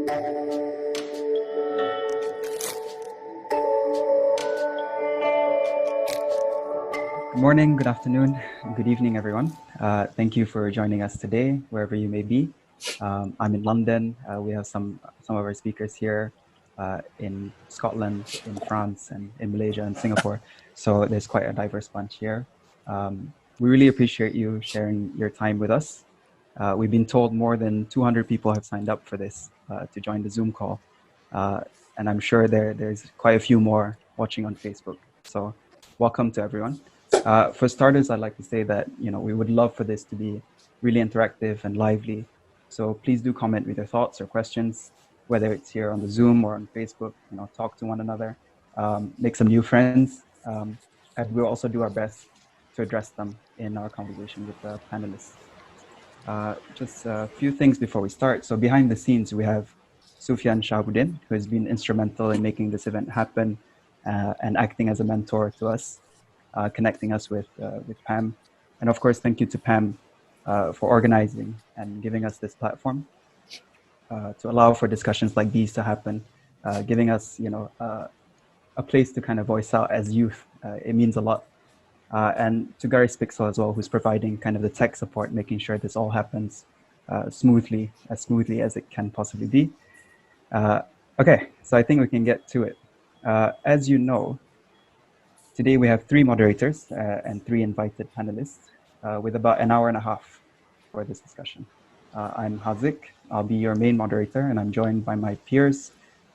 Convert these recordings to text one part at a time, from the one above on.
Good morning, good afternoon, good evening, everyone. Thank you for joining us today, wherever you may be. I'm in London. We have some of our speakers here in Scotland, in France, and in Malaysia and Singapore. So there's quite a diverse bunch here. We really appreciate you sharing your time with us. We've been told more than 200 people have signed up for this to join the Zoom call. And I'm sure there's quite a few more watching on Facebook. So welcome to everyone. For starters, I'd like to say that we would love for this to be really interactive and lively. So please do comment with your thoughts or questions, whether it's here on the Zoom or on Facebook. Talk to one another, make some new friends, and we'll also do our best to address them in our conversation with the panelists. Just a few things before we start. So behind the scenes, we have Sufyan Shahabuddin, who has been instrumental in making this event happen and acting as a mentor to us. Connecting us with Pam. And of course, thank you to Pam for organizing and giving us this platform to allow for discussions like these to happen, giving us a place to kind of voice out as youth. It means a lot. And to Gary Spixel as well, who's providing kind of the tech support, making sure this all happens smoothly as it can possibly be. Okay, so I think we can get to it. As you know, today we have 3 moderators and 3 invited panelists with about an hour and a half for this discussion. I'm Haziq, I'll be your main moderator, and I'm joined by my peers,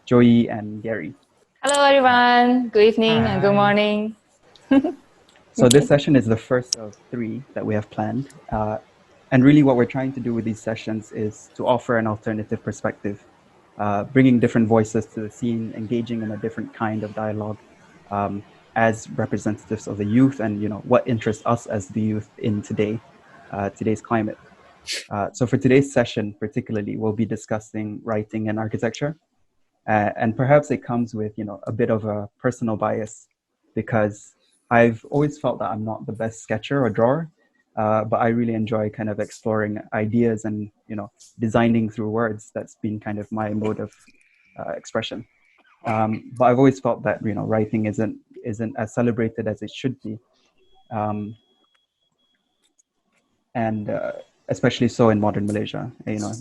Joyee and Gary. Hello everyone, good evening and good morning. So this session is the first of 3 that we have planned. And really what we're trying to do with these sessions is to offer an alternative perspective, bringing different voices to the scene, engaging in a different kind of dialogue. As representatives of the youth and what interests us as the youth in today's climate. So for today's session particularly, we'll be discussing writing and architecture. And perhaps it comes with a bit of a personal bias, because I've always felt that I'm not the best sketcher or drawer, but I really enjoy kind of exploring ideas and designing through words. That's been kind of my mode of expression. But I've always felt that writing isn't as celebrated as it should be, and especially so in modern Malaysia.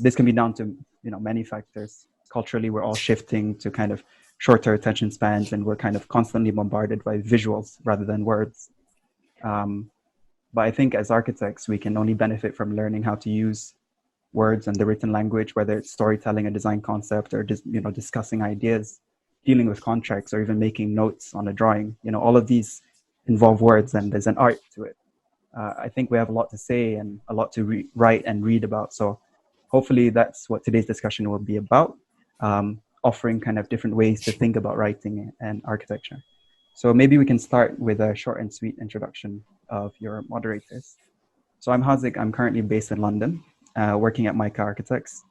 This can be down to many factors. Culturally, we're all shifting to kind of shorter attention spans, and we're kind of constantly bombarded by visuals rather than words. But I think as architects, we can only benefit from learning how to use words and the written language, whether it's storytelling a design concept or just discussing ideas, dealing with contracts, or even making notes on a drawing. All of these involve words, and there's an art to it. I think we have a lot to say and a lot to write and read about. So hopefully that's what today's discussion will be about, offering kind of different ways to think about writing and architecture. So maybe we can start with a short and sweet introduction of your moderators. So I'm Haziq. I'm currently based in London, working at Mica Architects.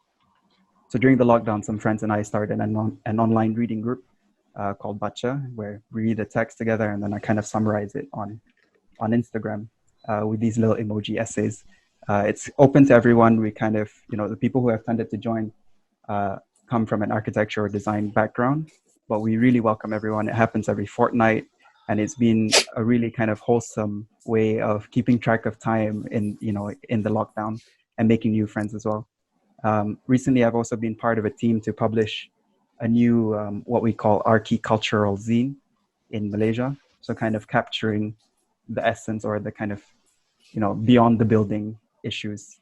So during the lockdown, some friends and I started an online reading group called Bacha, where we read a text together and then I kind of summarize it on Instagram with these little emoji essays. It's open to everyone. We kind of, the people who have tended to join come from an architecture or design background, but we really welcome everyone. It happens every fortnight, and it's been a really kind of wholesome way of keeping track of time in the lockdown and making new friends as well. Recently, I've also been part of a team to publish a new, what we call archi-cultural zine in Malaysia. So kind of capturing the essence or the kind of, beyond the building issues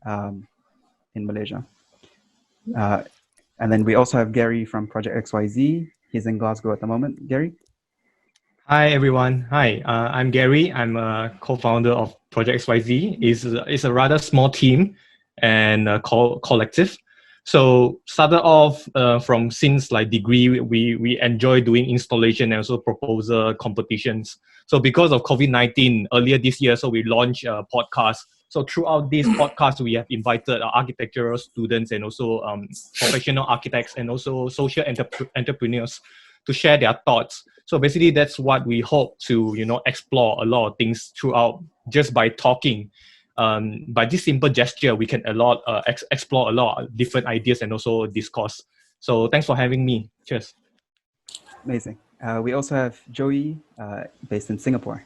in Malaysia. And then we also have Gary from Project XYZ. He's in Glasgow at the moment. Gary? Hi, everyone. Hi, I'm Gary. I'm a co-founder of Project XYZ. It's a rather small team and a collective. So started off from since like degree, we enjoy doing installation and also proposal competitions. So because of COVID-19 earlier this year, so we launched a podcast. So throughout this podcast, we have invited architectural students and also professional architects and also social entrepreneurs to share their thoughts. So basically, that's what we hope to explore a lot of things throughout just by talking. By this simple gesture, we can explore a lot of different ideas and also discourse. So thanks for having me. Cheers. Amazing. We also have Joyee, based in Singapore.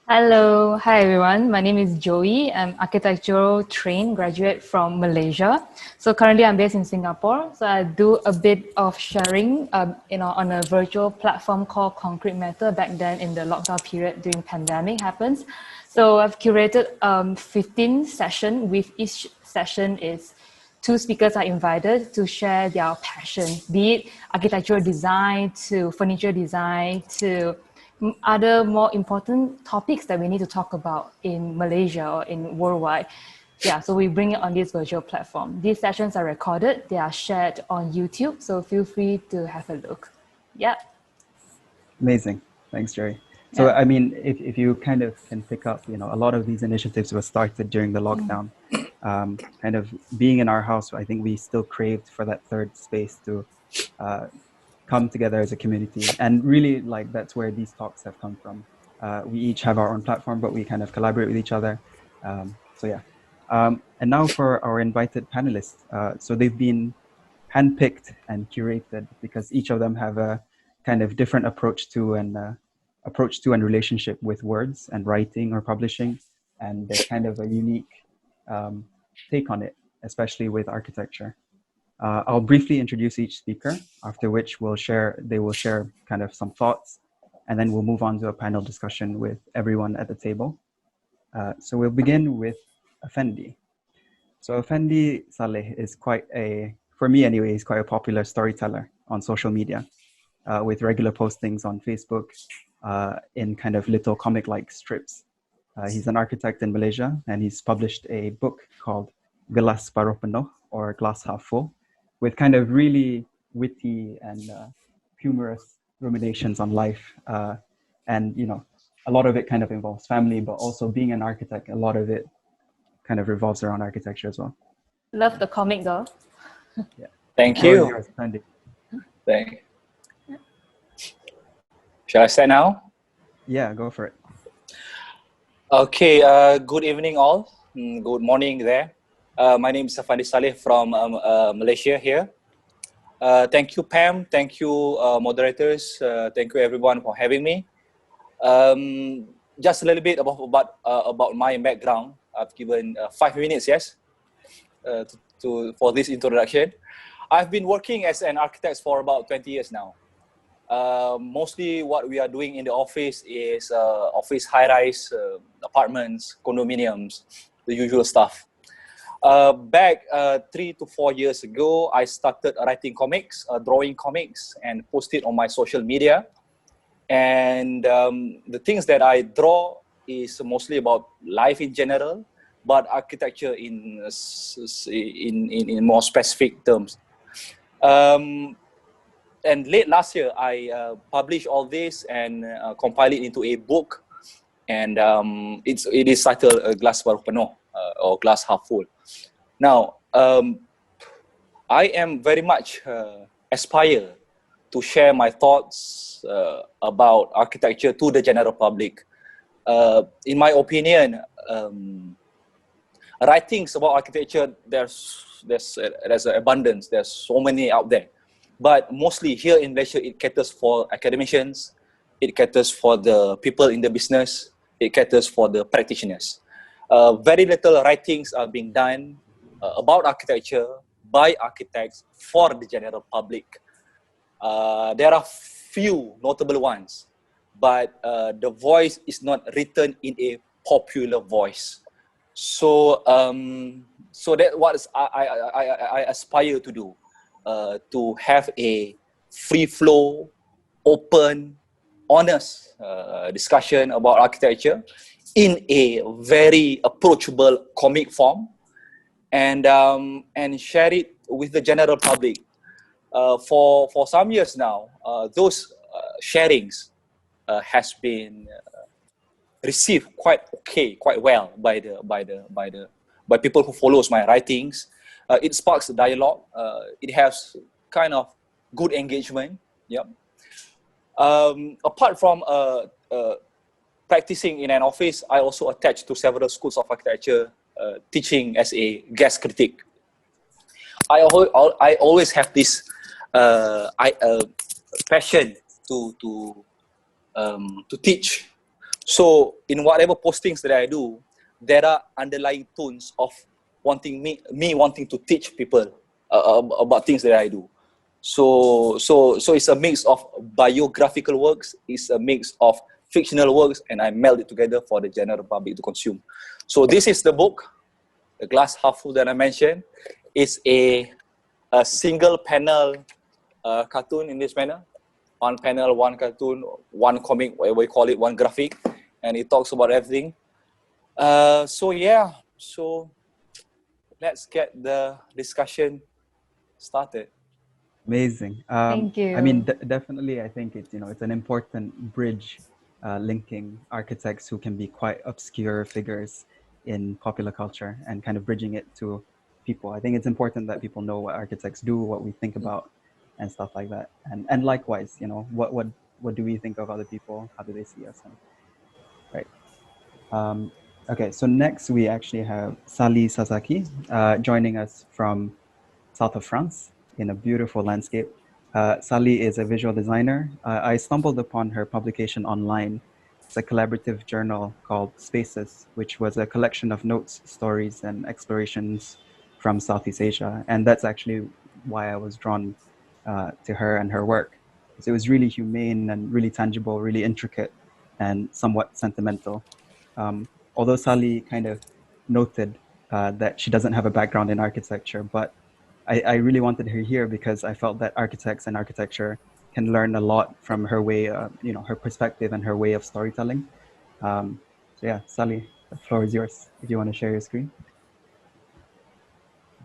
Hello, hi everyone. My name is Joyee. I'm architectural trained graduate from Malaysia. So currently I'm based in Singapore. So I do a bit of sharing, on a virtual platform called Concrete Matter back then in the lockdown period during pandemic happens. So I've curated 15 sessions. With each session is 2 speakers are invited to share their passion, be it architectural design to furniture design to other more important topics that we need to talk about in Malaysia or in worldwide. Yeah, so we bring it on this virtual platform. These sessions are recorded, they are shared on YouTube, so feel free to have a look. Yeah. Amazing. Thanks, Jerry. So, Yeah. I mean, if you kind of can pick up, a lot of these initiatives were started during the lockdown. Kind of being in our house, I think we still craved for that third space to come together as a community. And really, like, that's where these talks have come from. We each have our own platform, but we kind of collaborate with each other. So yeah. And now for our invited panelists. So they've been handpicked and curated because each of them have a kind of different approach to and relationship with words and writing or publishing, and there's kind of a unique take on it, especially with architecture. I'll briefly introduce each speaker, after which they will share kind of some thoughts, and then we'll move on to a panel discussion with everyone at the table. So we'll begin with Affendi. So Affendi Salleh is for me anyway, he's quite a popular storyteller on social media, with regular postings on Facebook in kind of little comic-like strips. He's an architect in Malaysia, and he's published a book called Gelas Paruh Penuh, or Glass Half Full, with kind of really witty and humorous ruminations on life. And, a lot of it kind of involves family, but also being an architect, a lot of it kind of revolves around architecture as well. Love the comic though. Yeah. Thank you. Yours, Affendi. Shall I start now? Yeah, go for it. Okay, good evening all. Good morning there. My name is Affendi Salleh from Malaysia here. Thank you, Pam. Thank you, moderators. Thank you, everyone, for having me. Just a little bit about my background. I've given 5 minutes, yes, for this introduction. I've been working as an architect for about 20 years now. Mostly what we are doing in the office is office high-rise apartments, condominiums, the usual stuff. Back 3 to 4 years ago, I started writing comics, drawing comics, and post it on my social media. And the things that I draw is mostly about life in general, but architecture in more specific terms. And late last year, I published all this and compiled it into a book. And it is titled Gelas Paruh Penuh, or Glass Half Full. Now, I am very much aspire to share my thoughts about architecture to the general public. In my opinion, writings about architecture, there's an abundance. There's so many out there. But mostly here in Malaysia, it caters for academicians, it caters for the people in the business, it caters for the practitioners. Very little writings are being done about architecture by architects for the general public. There are few notable ones, but the voice is not written in a popular voice. So that's what I aspire to do. To have a free flow, open, honest discussion about architecture in a very approachable comic form, and share it with the general public. For some years now, those sharings has been received quite well by people who follows my writings. It sparks a dialogue. It has kind of good engagement. Yeah. Apart from practicing in an office, I also attached to several schools of architecture, teaching as a guest critic. I always have this passion to teach. So in whatever postings that I do, there are underlying tones of wanting me wanting to teach people about things that I do. So it's a mix of biographical works, it's a mix of fictional works, and I meld it together for the general public to consume. So this is the book, The Glass Half Full, that I mentioned. It's a single panel cartoon in this manner. One panel, one cartoon, one comic, whatever we call it, one graphic, and it talks about everything. So let's get the discussion started. Amazing. Thank you. I mean, definitely, I think it's it's an important bridge linking architects who can be quite obscure figures in popular culture and kind of bridging it to people. I think it's important that people know what architects do, what we think about, and stuff like that. And likewise, what do we think of other people? How do they see us? Right. Okay. So next we actually have Sali Sasaki joining us from south of France in a beautiful landscape. Sali is a visual designer. I stumbled upon her publication online. It's a collaborative journal called Spaces, which was a collection of notes, stories, and explorations from Southeast Asia. And that's actually why I was drawn to her and her work. So it was really humane and really tangible, really intricate, and somewhat sentimental. Although Sali kind of noted that she doesn't have a background in architecture, but I really wanted her here because I felt that architects and architecture can learn a lot from her way, her perspective and her way of storytelling. So yeah, Sali, the floor is yours if you want to share your screen.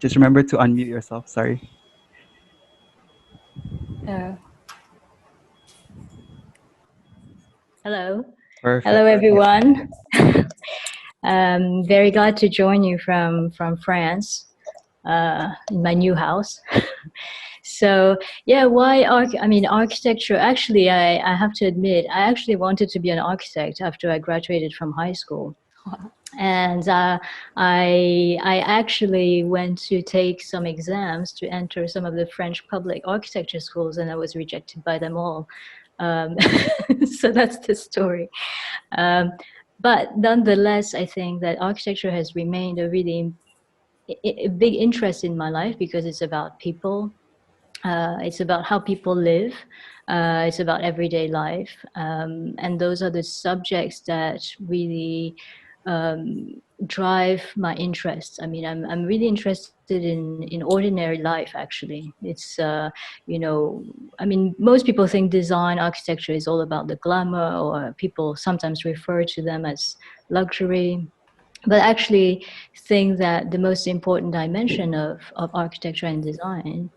Just remember to unmute yourself, sorry. Hello. Perfect. Hello, everyone. Very glad to join you from France in my new house. So yeah, why architecture? Actually, I have to admit, I actually wanted to be an architect after I graduated from high school. And I actually went to take some exams to enter some of the French public architecture schools, and I was rejected by them all. So that's the story. But nonetheless, I think that architecture has remained a really a big interest in my life because it's about people. It's about how people live. It's about everyday life. And those are the subjects that really drive my interests. I mean, I'm really interested in ordinary life, actually. It's, I mean, most people think design architecture is all about the glamour, or people sometimes refer to them as luxury. But actually think that the most important dimension of architecture and design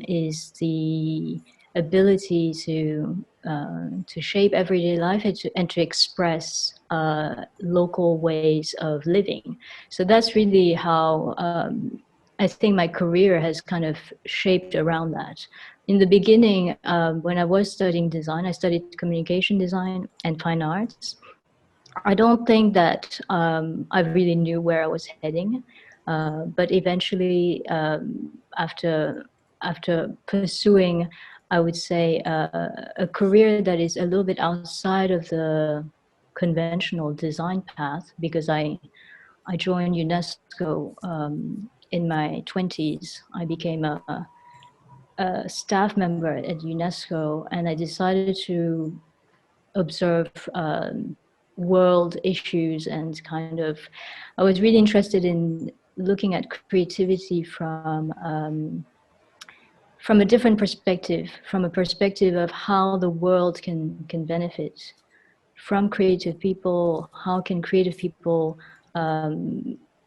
is the ability to shape everyday life and to express local ways of living. So that's really how I think my career has kind of shaped around that. In the beginning, when I was studying design, I studied communication design and fine arts. I don't think that I really knew where I was heading, but eventually, after pursuing, I would say, a career that is a little bit outside of the conventional design path, because I joined UNESCO in my 20s. I became a staff member at UNESCO, and I decided to observe world issues, and kind of, I was really interested in looking at creativity from a different perspective, from a perspective of how the world can benefit from creative people. How can creative people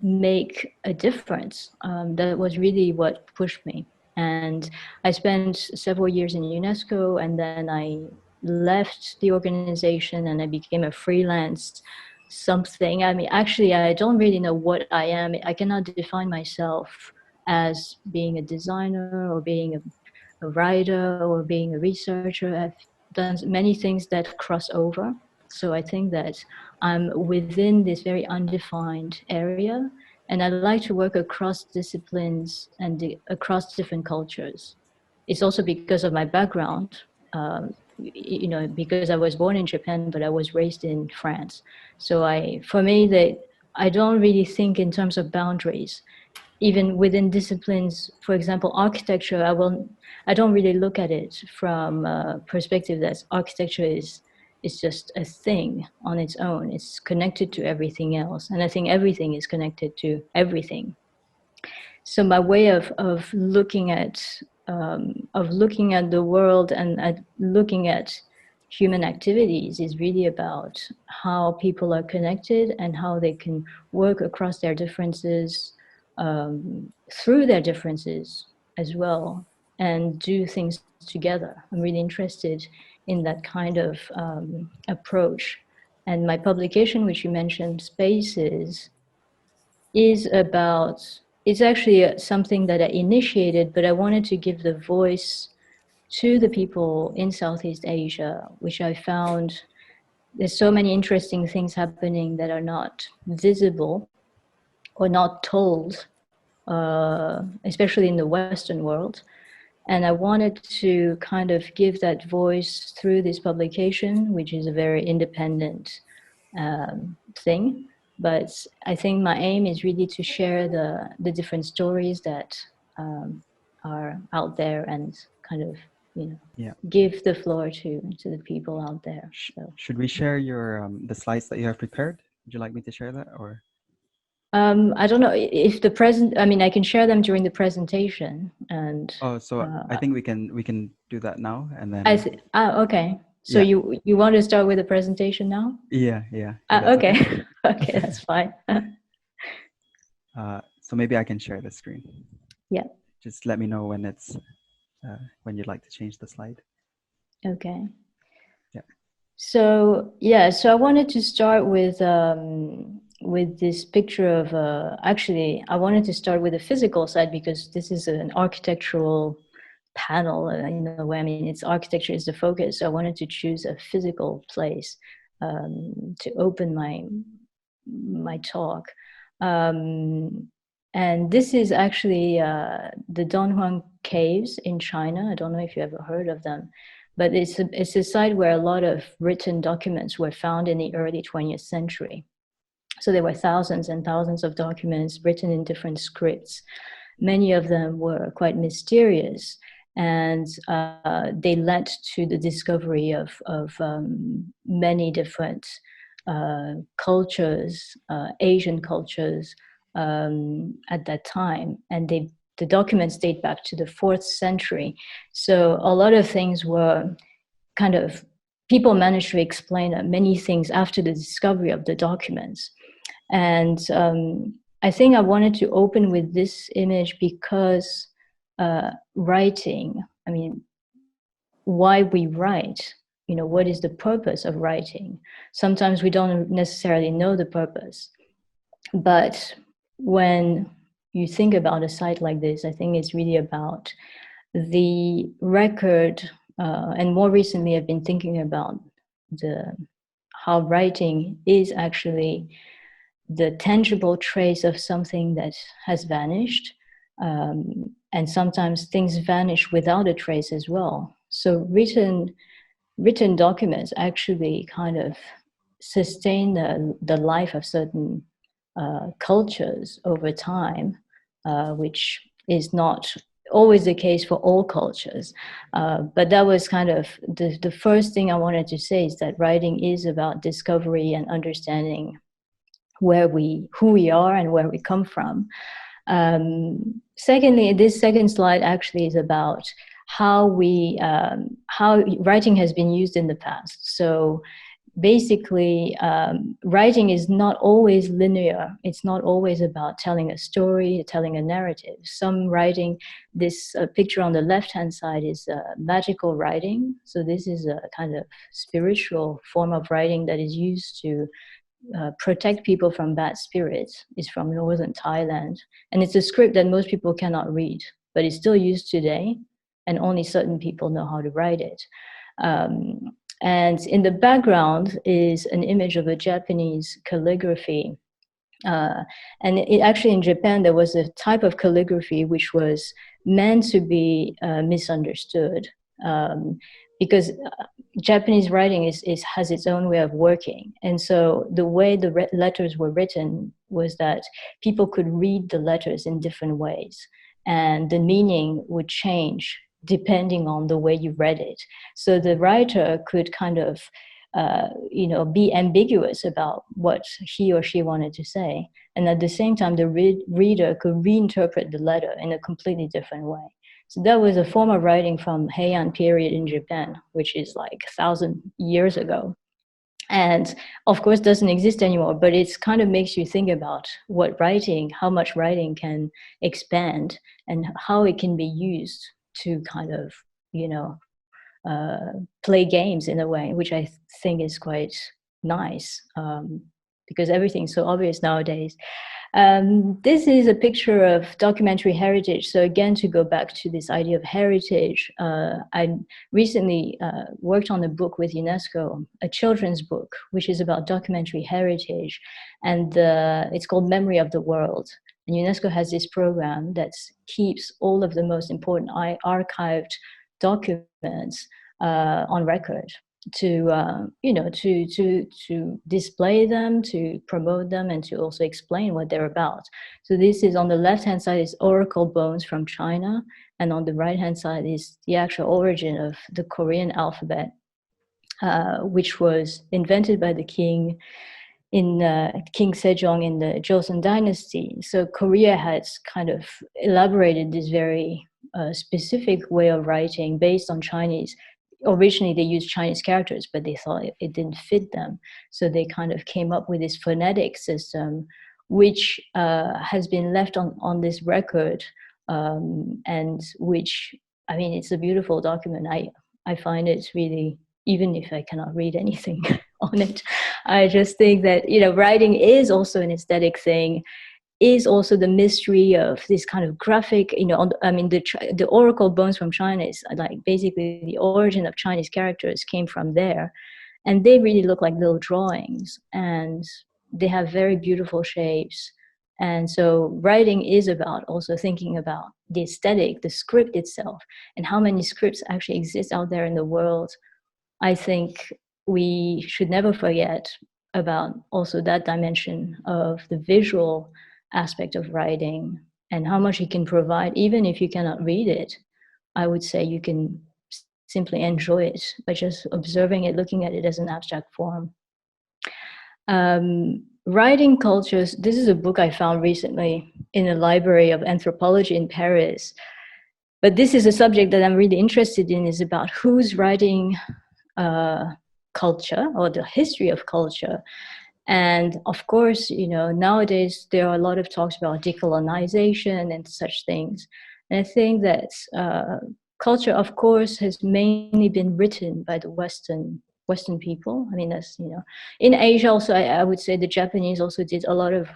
make a difference? That was really what pushed me. And I spent several years in UNESCO, and then I left the organization and I became a freelance something. I mean, actually, I don't really know what I am. I cannot define myself as being a designer or being a writer or being a researcher. I've done many things that cross over. So I think that I'm within this very undefined area, and I like to work across disciplines and across different cultures. it's also because of my background, because I was born in Japan, but I was raised in France. So for me, I don't really think in terms of boundaries. Even within disciplines, for example, architecture, I don't really look at it from a perspective that architecture is just a thing on its own. It's connected to everything else. And I think everything is connected to everything. So my way of looking at the world and looking at human activities is really about how people are connected and how they can work across their differences, through their differences as well, and do things together. I'm really interested in that kind of approach. And my publication, which you mentioned, Spaces, it's actually something that I initiated, but I wanted to give the voice to the people in Southeast Asia, which I found there's so many interesting things happening that are not visible or not told, especially in the Western world. And I wanted to kind of give that voice through this publication, which is a very independent thing. But I think my aim is really to share the different stories that are out there and kind of, give the floor to the people out there. So. Should we share your the slides that you have prepared? Would you like me to share that, or? I don't know if I can share them during the presentation. And oh, so I think we can do that now, and then okay. So yeah. you want to start with the presentation now? Yeah. Okay. Okay, that's fine. So maybe I can share the screen. Yeah. Just let me know when it's when you'd like to change the slide. Okay. Yeah. So I wanted to start with this picture of actually I wanted to start with the physical side, because this is an architectural panel in a way. I mean, it's architecture is the focus, so I wanted to choose a physical place to open my talk, and this is actually the Dunhuang Caves in China. I don't know if you ever heard of them, but it's a site where a lot of written documents were found in the early 20th century. So there were thousands and thousands of documents written in different scripts. Many of them were quite mysterious, and they led to the discovery of many different cultures, Asian cultures at that time. And the documents date back to the 4th century. So a lot of things were kind of, people managed to explain many things after the discovery of the documents. And I think I wanted to open with this image because writing, I mean, why we write, what is the purpose of writing? Sometimes we don't necessarily know the purpose. But when you think about a site like this, I think it's really about the record. And more recently, I've been thinking about how writing is actually the tangible trace of something that has vanished. And sometimes things vanish without a trace as well. So written documents actually kind of sustain the life of certain cultures over time, which is not always the case for all cultures. But that was kind of the first thing I wanted to say, is that writing is about discovery and understanding who we are and where we come from. Secondly, this second slide actually is about how writing has been used in the past. So basically, writing is not always linear. It's not always about telling a story, telling a narrative. Some writing, this picture on the left-hand side is magical writing. So this is a kind of spiritual form of writing that is used to protect people from bad spirits. It's from northern Thailand. And it's a script that most people cannot read, but it's still used today, and only certain people know how to write it. And in the background is an image of a Japanese calligraphy And actually in Japan, there was a type of calligraphy which was meant to be misunderstood, because Japanese writing has its own way of working. And so the way the letters were written was that people could read the letters in different ways, and the meaning would change depending on the way you read it. So the writer could kind of be ambiguous about what he or she wanted to say. And at the same time, the reader could reinterpret the letter in a completely different way. So that was a form of writing from Heian period in Japan, which is like 1,000 years ago. And of course doesn't exist anymore, but it's kind of makes you think about how much writing can expand and how it can be used to kind of, play games in a way, which I think is quite nice, because everything's so obvious nowadays. This is a picture of documentary heritage. So again, to go back to this idea of heritage, I recently worked on a book with UNESCO, a children's book, which is about documentary heritage. And it's called Memory of the World. And UNESCO has this program that keeps all of the most important archived documents on record to display them, to promote them, and to also explain what they're about. So this is, on the left hand side is oracle bones from China, and on the right hand side is the actual origin of the Korean alphabet, which was invented by the king in King Sejong in the Joseon dynasty. So Korea has kind of elaborated this very specific way of writing based on Chinese. Originally they used Chinese characters, but they thought it didn't fit them. So they kind of came up with this phonetic system, which has been left on this record, and which, I mean, it's a beautiful document. I find it really, even if I cannot read anything on it, I just think that, writing is also an aesthetic thing, is also the mystery of this kind of graphic, the oracle bones from China is like basically the origin of Chinese characters came from there. And they really look like little drawings, and they have very beautiful shapes. And so writing is about also thinking about the aesthetic, the script itself, and how many scripts actually exist out there in the world. I think we should never forget about also that dimension of the visual aspect of writing and how much it can provide. Even if you cannot read it, I would say you can simply enjoy it by just observing it, looking at it as an abstract form. Writing cultures, this is a book I found recently in a library of anthropology in Paris. But this is a subject that I'm really interested in, is about who's writing culture, or the history of culture. And of course, nowadays there are a lot of talks about decolonization and such things. And I think that culture, of course, has mainly been written by the Western people. I mean, that's, in Asia also, I would say the Japanese also did a lot of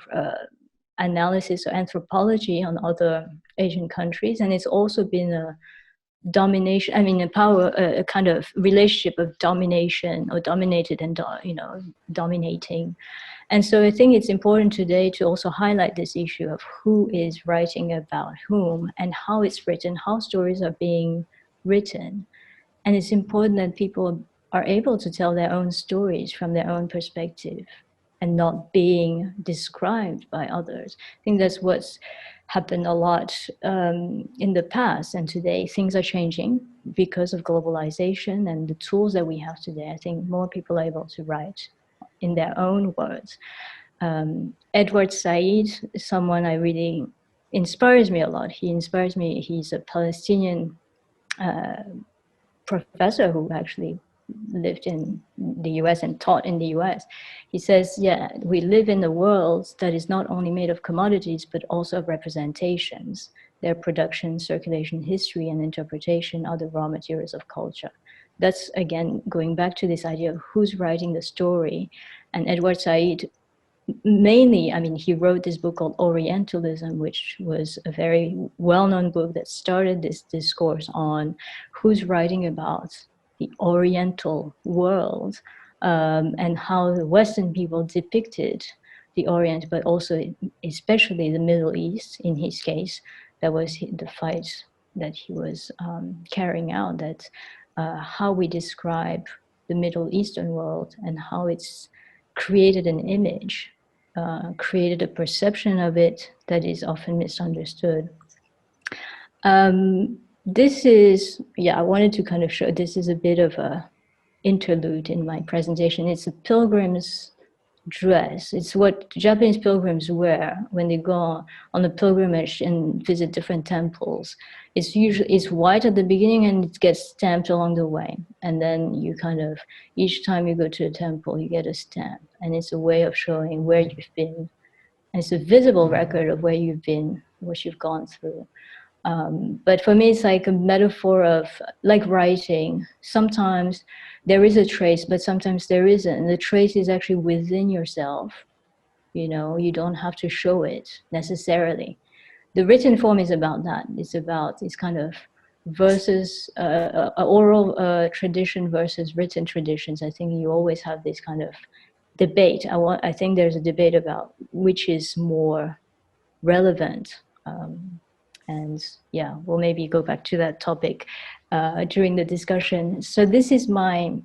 analysis or anthropology on other Asian countries. And it's also been a domination, a kind of relationship of domination, or dominated and dominating. And so I think it's important today to also highlight this issue of who is writing about whom, and how it's written, how stories are being written. And it's important that people are able to tell their own stories from their own perspective and not being described by others. I think that's what's happened a lot in the past, and today things are changing because of globalization and the tools that we have today. I think more people are able to write in their own words. Edward Said is someone I really inspires me a lot. He inspires me. He's a Palestinian professor who actually lived in the US and taught in the US. He says, we live in a world that is not only made of commodities, but also of representations. Their production, circulation, history, and interpretation are the raw materials of culture. That's, again, going back to this idea of who's writing the story. And Edward Said, mainly, he wrote this book called Orientalism, which was a very well-known book that started this discourse on who's writing about the Oriental world, and how the Western people depicted the Orient, but also especially the Middle East in his case. That was the fight that he was carrying out, that how we describe the Middle Eastern world and how it's created an image, created a perception of it that is often misunderstood. This is, I wanted to kind of show, this is a bit of a interlude in my presentation. It's a pilgrim's dress. It's what Japanese pilgrims wear when they go on a pilgrimage and visit different temples. It's white at the beginning and it gets stamped along the way. And then you kind of, each time you go to a temple, you get a stamp. And it's a way of showing where you've been. And it's a visible record of where you've been, what you've gone through. But for me, it's like a metaphor of like writing. Sometimes there is a trace, but sometimes there isn't. And the trace is actually within yourself. You know, you don't have to show it necessarily. The written form is about that. It's kind of versus oral tradition versus written traditions. I think you always have this kind of debate. I think there's a debate about which is more relevant. And we'll maybe go back to that topic during the discussion. So this is my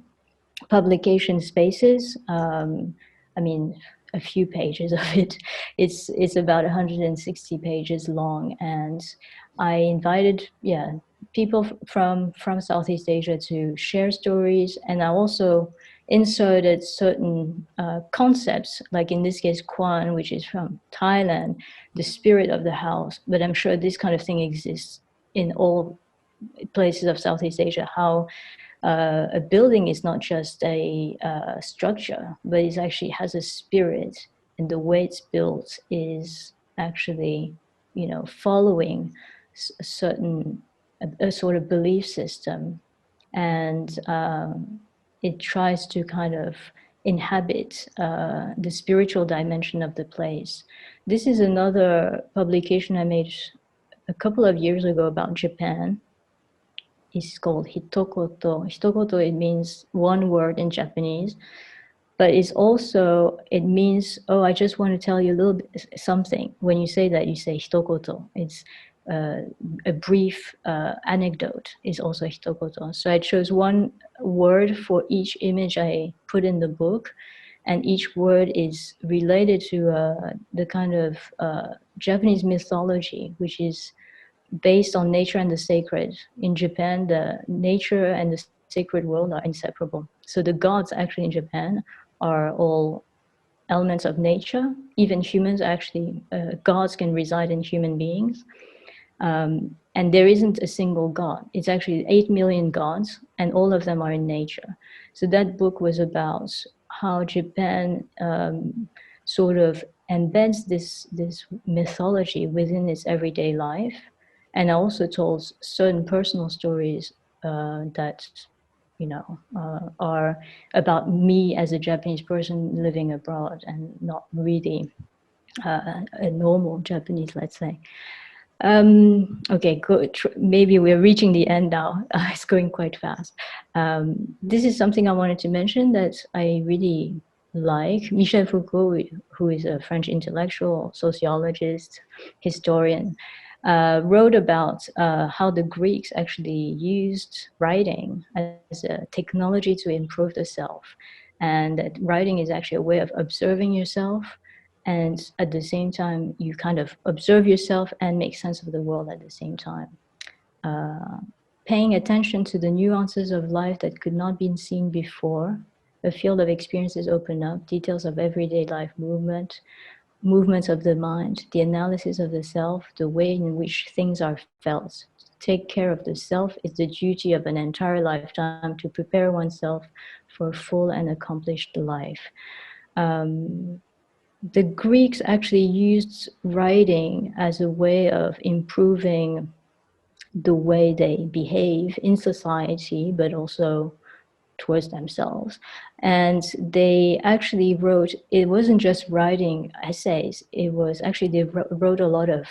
publication spaces. I mean, a few pages of it. It's about 160 pages long, and I invited people from Southeast Asia to share stories, and I also inserted certain concepts, like in this case, Kwan, which is from Thailand, the spirit of the house. But I'm sure this kind of thing exists in all places of Southeast Asia, how a building is not just a structure, but it actually has a spirit, and the way it's built is actually, you know, following a certain, a sort of belief system. And it tries to kind of inhabit the spiritual dimension of the place. This is another publication I made a couple of years ago about Japan. It's called Hitokoto. Hitokoto, it means one word in Japanese, but it's also, it means, oh, I just want to tell you a little bit something. When you say that, you say Hitokoto. It's a brief anecdote is also Hitokoto. So I chose one word for each image I put in the book, and each word is related to the kind of Japanese mythology, which is based on nature and the sacred. In Japan, the nature and the sacred world are inseparable. So the gods actually in Japan are all elements of nature. Even humans actually, gods can reside in human beings. And there isn't a single god. It's actually 8 million gods, and all of them are in nature. So that book was about how Japan sort of embeds this mythology within its everyday life. And I also told certain personal stories that, you know, are about me as a Japanese person living abroad and not really a normal Japanese, let's say. Okay, good. Maybe we're reaching the end now. It's going quite fast. This is something I wanted to mention that I really like. Michel Foucault, who is a French intellectual, sociologist, historian, wrote about how the Greeks actually used writing as a technology to improve the self. And that writing is actually a way of observing yourself, and at the same time, you kind of observe yourself and make sense of the world at the same time. Paying attention to the nuances of life that could not be seen before, a field of experiences open up, details of everyday life movements of the mind, the analysis of the self, the way in which things are felt. Take care of the self is the duty of an entire lifetime to prepare oneself for a full and accomplished life. The Greeks actually used writing as a way of improving the way they behave in society, but also towards themselves. And they actually wrote, it wasn't just writing essays, it was actually, they wrote a lot of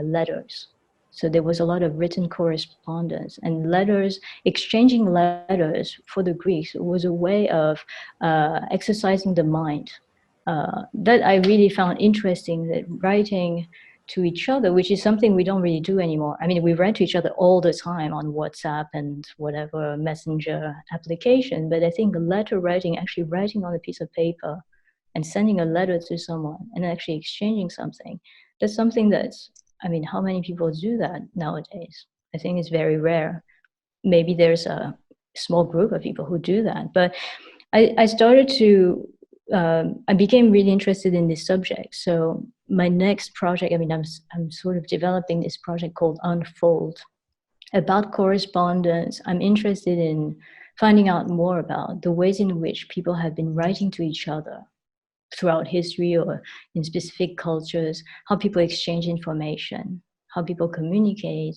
letters. So there was a lot of written correspondence, and letters, exchanging letters for the Greeks was a way of exercising the mind. that I really found interesting, that writing to each other, which is something we don't really do anymore. I mean, we write to each other all the time on WhatsApp and whatever messenger application, but I think letter writing, actually writing on a piece of paper and sending a letter to someone and actually exchanging something, that's something that's, I mean, how many people do that nowadays? I think it's very rare. Maybe there's a small group of people who do that, but I started to, I became really interested in this subject. So my next project, I mean, I'm sort of developing this project called Unfold about correspondence. I'm interested in finding out more about the ways in which people have been writing to each other throughout history or in specific cultures, how people exchange information, how people communicate,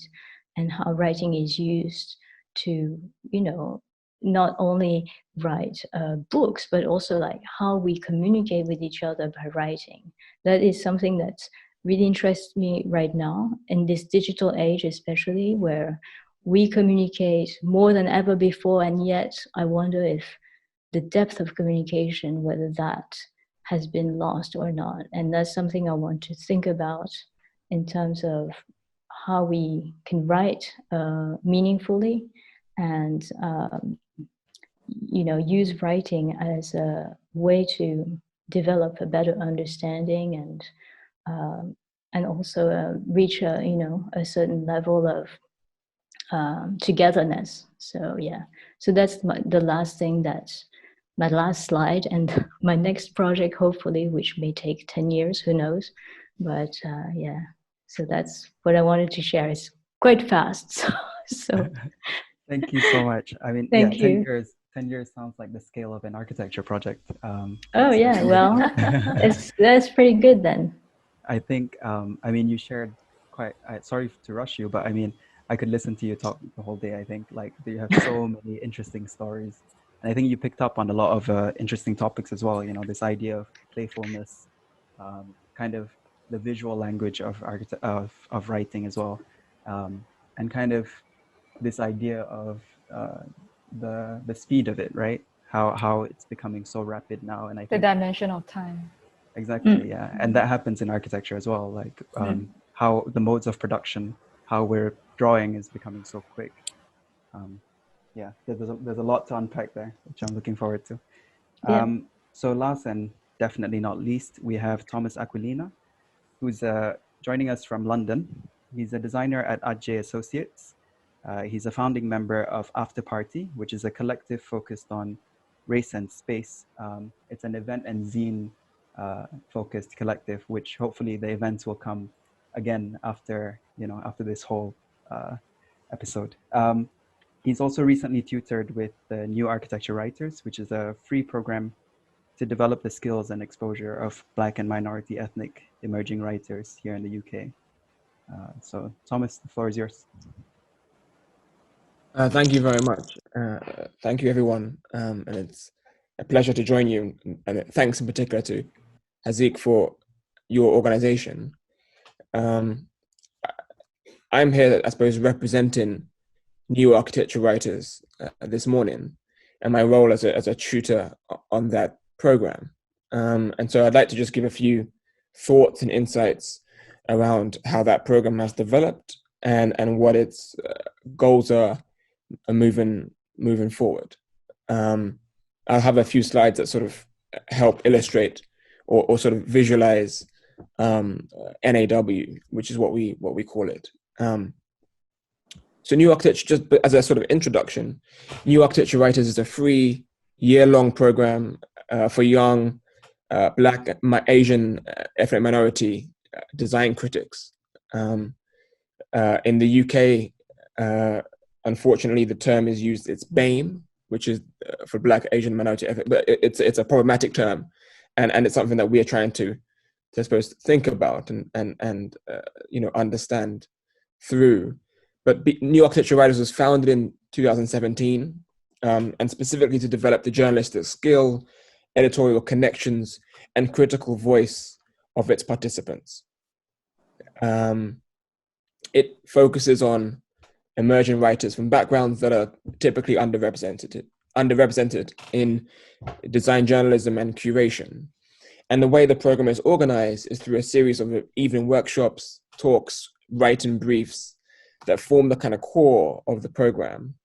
and how writing is used to, you know, not only write books, but also like how we communicate with each other by writing. That is something that really interests me right now in this digital age, especially where we communicate more than ever before. And yet I wonder if the depth of communication, whether that has been lost or not. And that's something I want to think about in terms of how we can write meaningfully and you know, use writing as a way to develop a better understanding and also reach a, you know, a certain level of togetherness. So yeah, so that's the last thing, that's my last slide, and my next project, hopefully, which may take 10 years, who knows, but yeah, so that's what I wanted to share. It's quite fast, so Thank you so much. I mean, Thank yeah, you. 10 years sounds like the scale of an architecture project. Oh yeah, well, that's pretty good then. I think, I mean, you shared quite, sorry to rush you, but I mean, I could listen to you talk the whole day. I think like you have so many interesting stories. And I think you picked up on a lot of interesting topics as well. You know, this idea of playfulness, kind of the visual language of of writing as well, and kind of this idea of the speed of it, right? How it's becoming so rapid now, and I The think dimension of time. exactly, yeah, and that happens in architecture as well. Like how the modes of production, how we're drawing is becoming so quick. Yeah, there's a lot to unpack there, which I'm looking forward to. Yeah. So last and definitely not least, we have Thomas Aquilina, who's joining us from London. He's a designer at Ajay Associates. He's a founding member of After Party, which is a collective focused on race and space. It's an event and zine focused collective, which hopefully the events will come again after, you know, after this whole episode. He's also recently tutored with the New Architecture Writers, which is a free program to develop the skills and exposure of Black and minority ethnic emerging writers here in the UK. So Thomas, the floor is yours. Thank you very much. Thank you, everyone. And it's a pleasure to join you. And thanks in particular to Haziq for your organization. I'm here, I suppose, representing new architecture writers this morning, and my role as a tutor on that program. And so I'd like to just give a few thoughts and insights around how that program has developed and what its goals are moving forward. I'll have a few slides that sort of help illustrate or sort of visualize NAW, which is what we call it. So New Architecture, just as a sort of introduction, New Architecture Writers is a free year-long program for young Black, Asian, ethnic minority design critics. In the UK, unfortunately, the term is used, it's BAME, which is for Black, Asian, minority ethnic, but it's a problematic term. And it's something that we are trying to I suppose, think about and you know, understand through. But New Architecture Writers was founded in 2017, and specifically to develop the journalistic skill, editorial connections, and critical voice of its participants. It focuses on emerging writers from backgrounds that are typically underrepresented in design journalism and curation. And the way the program is organized is through a series of evening workshops, talks, write-in briefs that form the kind of core of the program.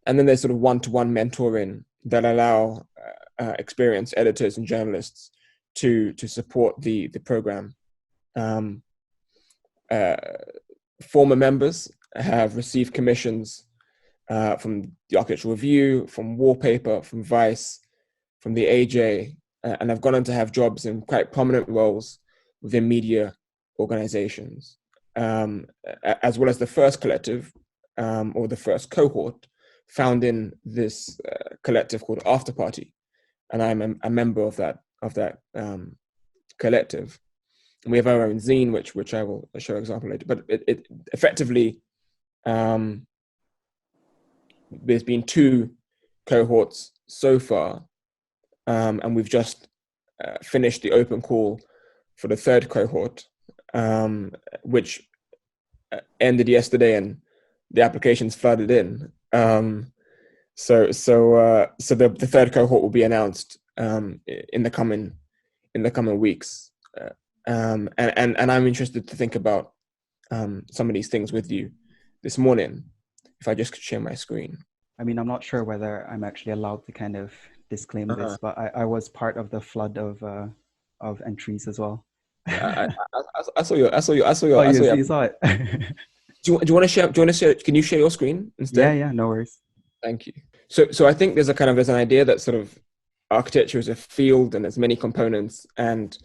And then there's sort of one-to-one mentoring that allow experienced editors and journalists to support the program. Former members have received commissions from the Architectural Review, from Wallpaper, from Vice, from the AJ, and have gone on to have jobs in quite prominent roles within media organizations, as well as the first collective, or the first cohort, founding this collective called After Party, and I'm a member of that collective. And we have our own zine, which I will show an example later. But it effectively, there's been 2 cohorts so far, and we've just finished the open call for the 3rd cohort, which ended yesterday, and the applications flooded in. So the 3rd cohort will be announced in the coming weeks, and I'm interested to think about some of these things with you this morning. If I just could share my screen. I mean, I'm not sure whether I'm actually allowed to kind of disclaim this, but I was part of the flood of entries as well. I saw your. Oh, you saw it. Do you want to share? Can you share your screen instead? Yeah, no worries. Thank you. So I think there's an idea that sort of architecture is a field and there's many components, and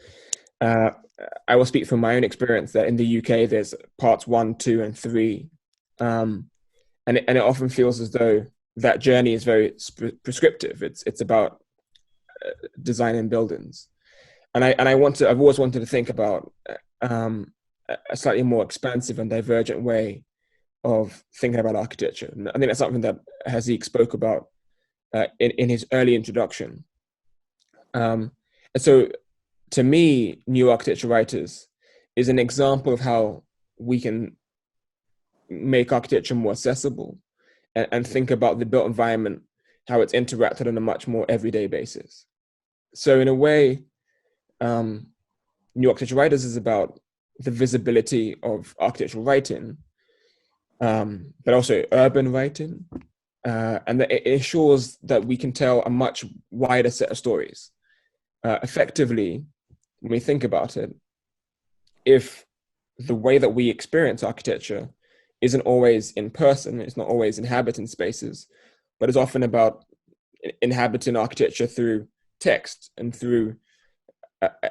I will speak from my own experience that in the UK there's parts 1, 2, and 3, and it often feels as though that journey is very prescriptive. It's about designing buildings, and I've always wanted to think about a slightly more expansive and divergent way of thinking about architecture. And I think that's something that Haziq spoke about in his early introduction. And so, to me, New Architecture Writers is an example of how we can make architecture more accessible and think about the built environment, how it's interacted on a much more everyday basis. So in a way, New Architecture Writers is about the visibility of architectural writing, but also urban writing, and that it ensures that we can tell a much wider set of stories. Effectively, when we think about it, if the way that we experience architecture isn't always in person, it's not always inhabiting spaces, but is often about inhabiting architecture through text and through,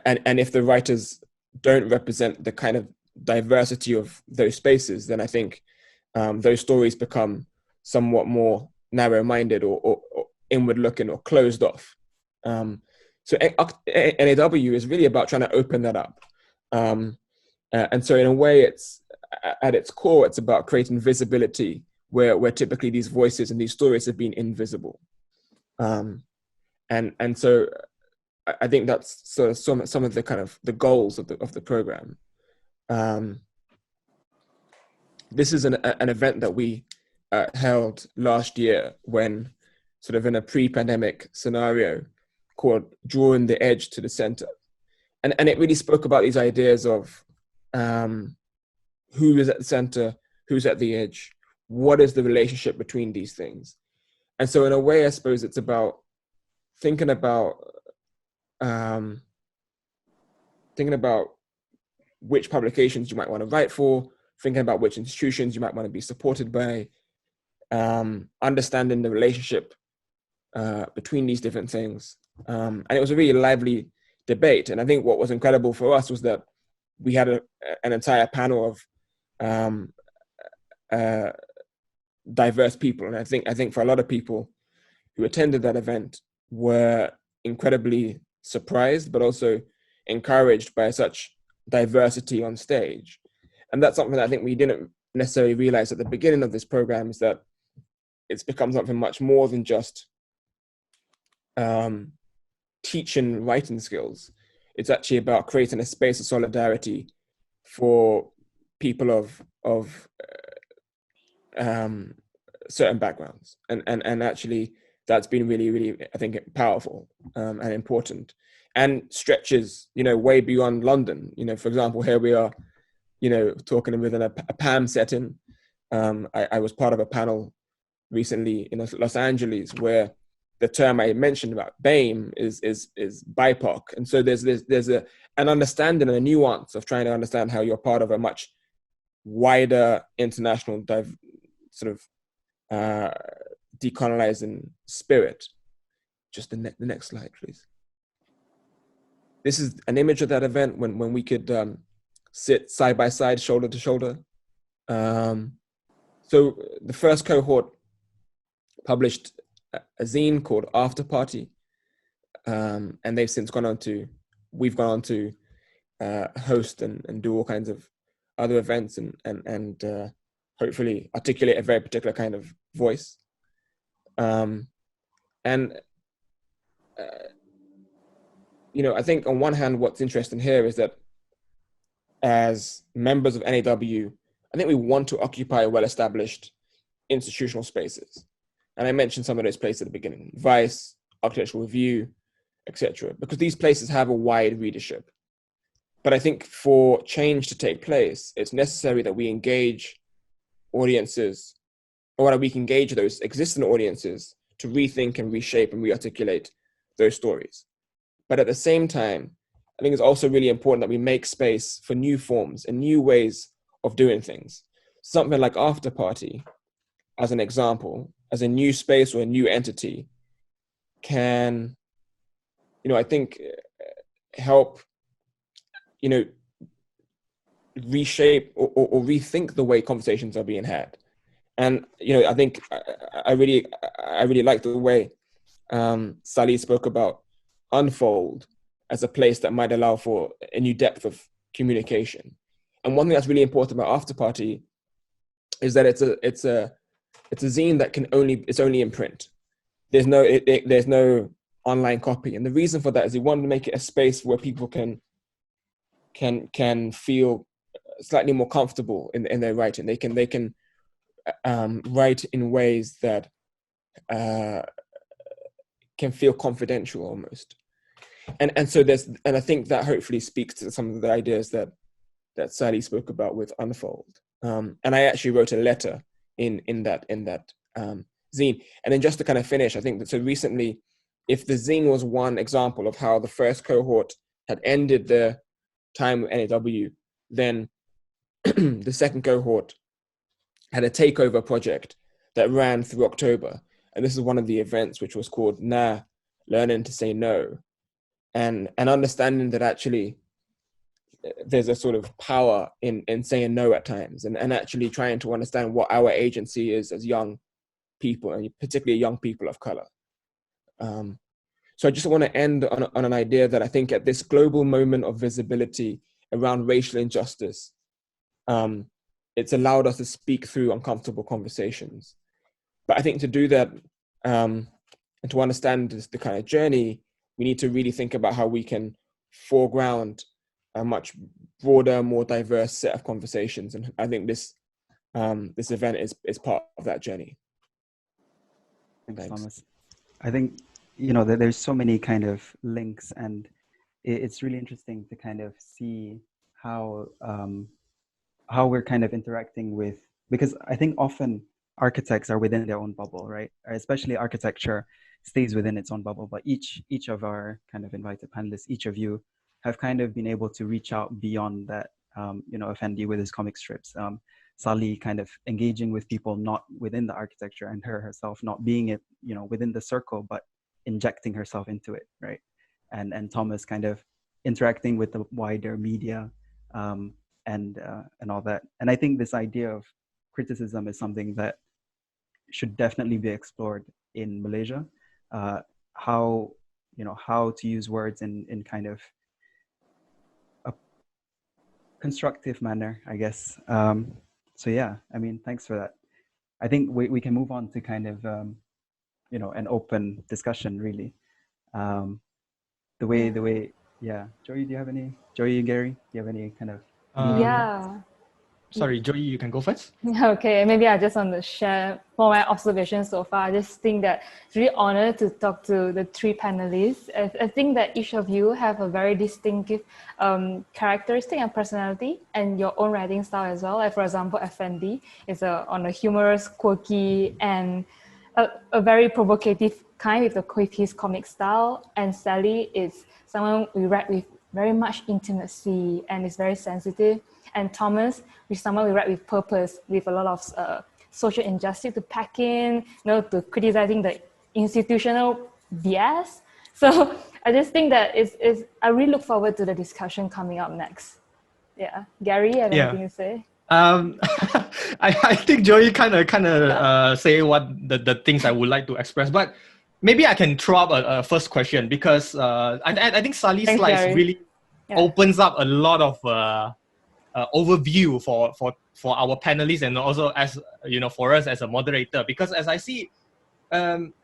and if the writers don't represent the kind of diversity of those spaces, then I think those stories become somewhat more narrow-minded or inward-looking or closed off. So NAW is really about trying to open that up. And so in a way, it's at its core, it's about creating visibility where typically these voices and these stories have been invisible. And so I think that's sort of some of the kind of the goals of the program. This is an event that we held last year when sort of in a pre-pandemic scenario called Drawing the Edge to the Center. And it really spoke about these ideas of who is at the center, who's at the edge, what is the relationship between these things. And so in a way, I suppose it's about thinking about which publications you might want to write for, thinking about which institutions you might want to be supported by, understanding the relationship between these different things. And it was a really lively debate. And I think what was incredible for us was that we had an entire panel of diverse people. And I think for a lot of people who attended that event were incredibly surprised, but also encouraged by such diversity on stage. And that's something that I think we didn't necessarily realize at the beginning of this program, is that it's become something much more than just teaching writing skills. It's actually about creating a space of solidarity for people of certain backgrounds. And actually that's been really, really, I think, powerful and important. and stretches, way beyond London. For example, here we are, talking within a PAM setting. I was part of a panel recently in Los Angeles where the term I mentioned about BAME is BIPOC. And so there's an understanding and a nuance of trying to understand how you're part of a much wider international sort of decolonizing spirit. Just the next slide, please. This is an image of that event when we could sit side by side, shoulder to shoulder. So the first cohort published a zine called After Party, and they've since we've gone on to host and do all kinds of other events and hopefully articulate a very particular kind of voice. I think on one hand, what's interesting here is that as members of NAW, I think we want to occupy well-established institutional spaces. And I mentioned some of those places at the beginning: Vice, Architectural Review, etc., because these places have a wide readership. But I think for change to take place, it's necessary that we engage audiences, or that we can engage those existing audiences to rethink and reshape and rearticulate those stories. But at the same time, I think it's also really important that we make space for new forms and new ways of doing things. Something like After Party, as an example, as a new space or a new entity, can, I think, help, reshape or rethink the way conversations are being had. And, I think I really like the way Sali spoke about Unfold as a place that might allow for a new depth of communication. And one thing that's really important about After Party is that it's a zine that it's only in print. There's no online copy, and the reason for that is we want to make it a space where people can feel slightly more comfortable in their writing. They can write in ways that can feel confidential almost. And so I think that hopefully speaks to some of the ideas that Sally spoke about with Unfold. And I actually wrote a letter in that zine. And then just to kind of finish, I think that so recently, if the zine was one example of how the first cohort had ended their time with NAW, then the second cohort had a takeover project that ran through October. And this is one of the events, which was called Nah, Learning to Say No. And understanding that actually there's a sort of power in saying no at times, and actually trying to understand what our agency is as young people, and particularly young people of color. So I just want to end on an idea that I think at this global moment of visibility around racial injustice, it's allowed us to speak through uncomfortable conversations. But I think to do that, and to understand the kind of journey, we need to really think about how we can foreground a much broader, more diverse set of conversations. And I think this event is part of that journey. Thanks, Thomas. I think, there's so many kind of links, and it's really interesting to kind of see how we're kind of interacting with, because I think often architects are within their own bubble, right? Especially architecture stays within its own bubble, but each of our kind of invited panelists, each of you have kind of been able to reach out beyond that. Affendi with his comic strips, Sali kind of engaging with people not within the architecture, and herself not being it, within the circle, but injecting herself into it, right? And Thomas kind of interacting with the wider media, and all that. And I think this idea of criticism is something that should definitely be explored in Malaysia. How to use words in kind of a constructive manner, I guess. So yeah, I mean, thanks for that. I think we can move on to kind of an open discussion, really. The way, yeah. Joyee, Joyee and Gary, do you have any kind of? Yeah. Sorry, Joyee, you can go first. Okay, maybe I just want to share for my observations so far. I just think that it's really honored to talk to the three panelists. I think that each of you have a very distinctive characteristic and personality and your own writing style as well. Like for example, Affendi is on a humorous, quirky, and a very provocative kind with his comic style. And Sally is someone we write with very much intimacy and is very sensitive. And Commmas is someone we write with purpose, with a lot of social injustice to pack in, to criticizing the institutional BS. So I just think that I really look forward to the discussion coming up next. Yeah, Gary, you have anything to say? I think Joyee kind of say what the things I would like to express, but maybe I can throw up a first question because I think Sali's slides really opens up a lot of overview for our panelists and also as for us as a moderator, because as I see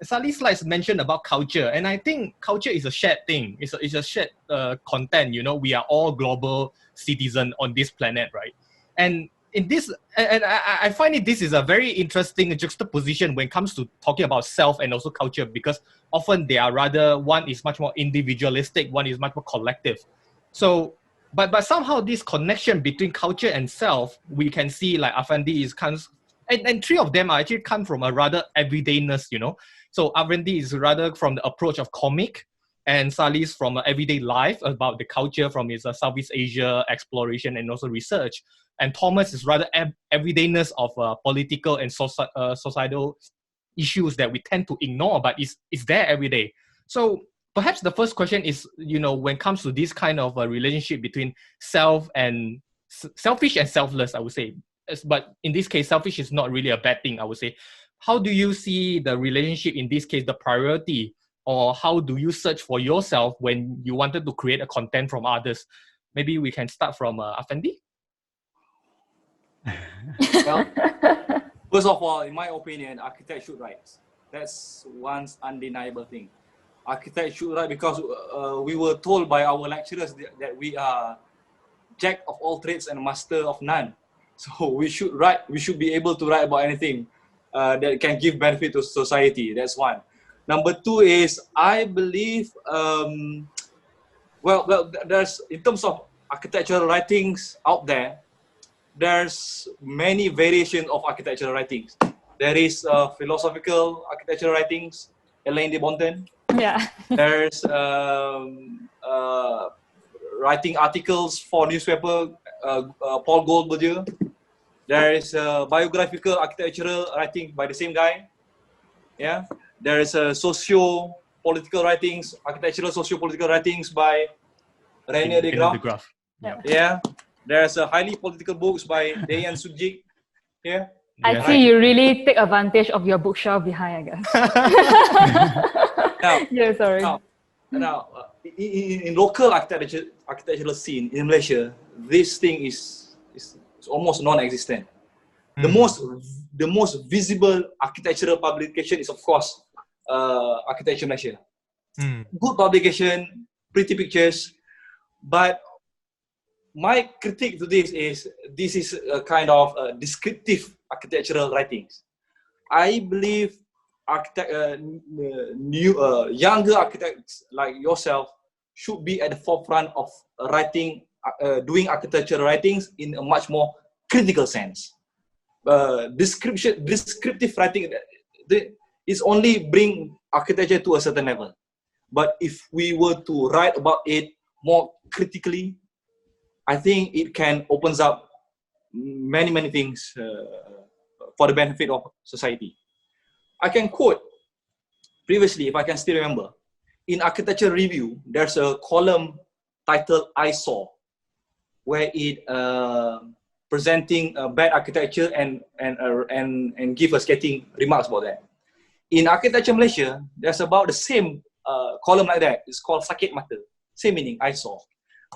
Sali's slides mentioned about culture, and I think culture is a shared thing. It's a shared content. We are all global citizens on this planet, right? And in this, and I find this is a very interesting juxtaposition when it comes to talking about self and also culture, because often they are rather, one is much more individualistic, one is much more collective. So, but somehow this connection between culture and self, we can see like Affendi and three of them are actually come from a rather everydayness, So Affendi is rather from the approach of comic, and Sali's from everyday life about the culture from his Southeast Asia exploration and also research. And Commmas is rather everydayness of political and societal issues that we tend to ignore, but it's there every day. So perhaps the first question is, when it comes to this kind of a relationship between selfish and selfless, I would say. But in this case, selfish is not really a bad thing, I would say. How do you see the relationship in this case, the priority, or how do you search for yourself when you wanted to create a content from others? Maybe we can start from Affendi. Well, first of all, in my opinion, architect should write. That's one undeniable thing. Architect should write because we were told by our lecturers that we are jack of all trades and master of none. So we should write. We should be able to write about anything that can give benefit to society. That's one. Number two is I believe, there's in terms of architectural writings out there, there's many variations of architectural writings. There is philosophical architectural writings, Elaine de Bonten. Yeah. There's writing articles for newspaper, Paul Goldberger. There is biographical architectural writing by the same guy. Yeah. There is socio-political writings, architectural socio-political writings by René de Graaf. Yeah. There's highly political books by Dayan Sujik. Yeah. I see you really take advantage of your bookshelf behind, I guess. Now, in local architectural scene in Malaysia, this thing is almost non-existent. The most visible architectural publication is, of course, Architecture Malaysia. Good publication, pretty pictures, but my critique to this is a kind of descriptive architectural writings. I believe younger architects like yourself should be at the forefront of writing, doing architectural writings in a much more critical sense. Descriptive writing is only bring architecture to a certain level. But if we were to write about it more critically, I think it can opens up many things for the benefit of society. I can quote previously, if I can still remember, in Architecture Review, there's a column titled "I Saw," where it presenting bad architecture and give a scathing remarks about that. In Architecture Malaysia, there's about the same column like that. It's called "Sakit Mata," same meaning, "I saw."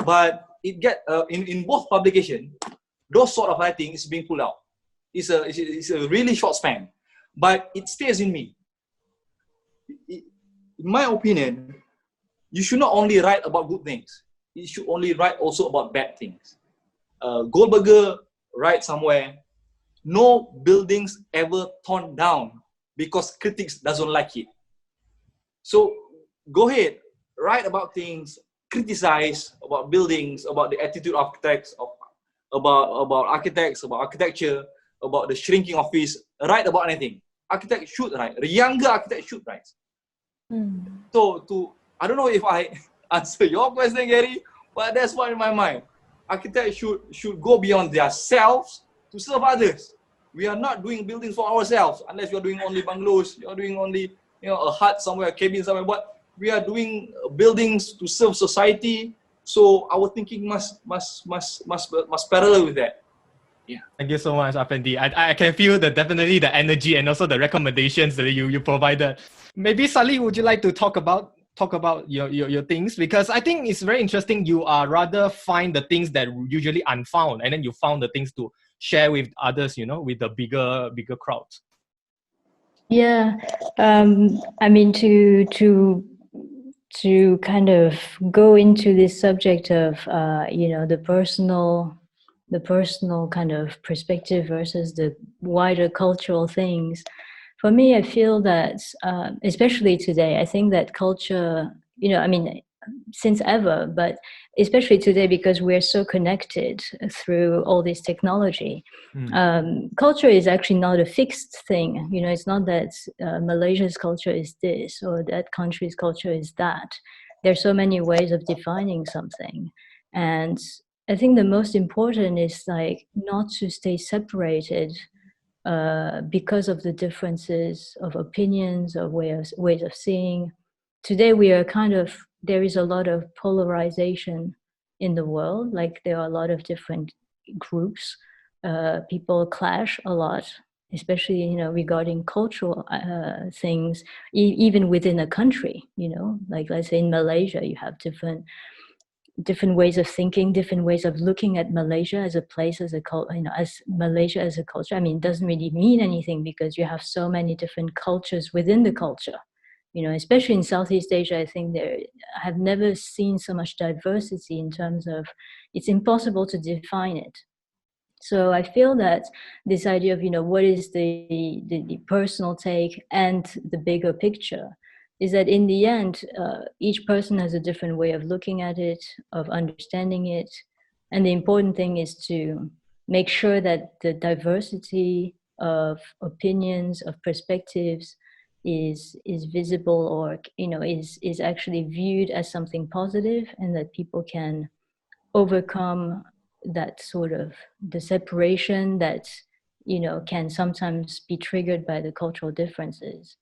But it get in both publication, those sort of writing is being pulled out. It's a really short span, but it stays in me. In my opinion, you should not only write about good things. You should only write also about bad things. Goldberger write somewhere, no buildings ever torn down because critics doesn't like it. So go ahead, write about things, criticize about buildings, about the attitude of architects, about architects, about architecture, about the shrinking office. Write about anything. Architect should write. The younger architect should write. So I don't know if I answer your question, Gary, but that's what in my mind. Architects should go beyond their selves to serve others. We are not doing buildings for ourselves unless you're doing only bungalows, you're doing only a hut somewhere, a cabin somewhere. But we are doing buildings to serve society. So our thinking must parallel with that. Yeah. Thank you so much, Affendi. I can feel definitely the energy and also the recommendations that you provided. Maybe Sali, would you like to talk about your things? Because I think it's very interesting. You are rather find the things that usually unfound, and then you found the things to share with others, with the bigger crowd. Yeah, I mean, to kind of go into this subject of the personal kind of perspective versus the wider cultural things. For me, I feel that especially today, I think that culture, I mean, since ever, but especially today because we're so connected through all this technology. Culture is actually not a fixed thing. It's not that Malaysia's culture is this or that country's culture is that. There's so many ways of defining something. And I think the most important is like not to stay separated because of the differences of opinions, of ways of seeing. Today we are there is a lot of polarization in the world. Like there are a lot of different groups. People clash a lot, especially regarding cultural things, even within a country. Like let's say in Malaysia, you have different ways of thinking, different ways of looking at Malaysia as a place, as Malaysia as a culture. I mean, it doesn't really mean anything because you have so many different cultures within the culture. Especially in Southeast Asia, I think I have never seen so much diversity in terms of it's impossible to define it. So I feel that this idea of, what is the personal take and the bigger picture is that in the end, each person has a different way of looking at it, of understanding it. And the important thing is to make sure that the diversity of opinions, of perspectives is visible or, is actually viewed as something positive, and that people can overcome that sort of the separation that, can sometimes be triggered by the cultural differences.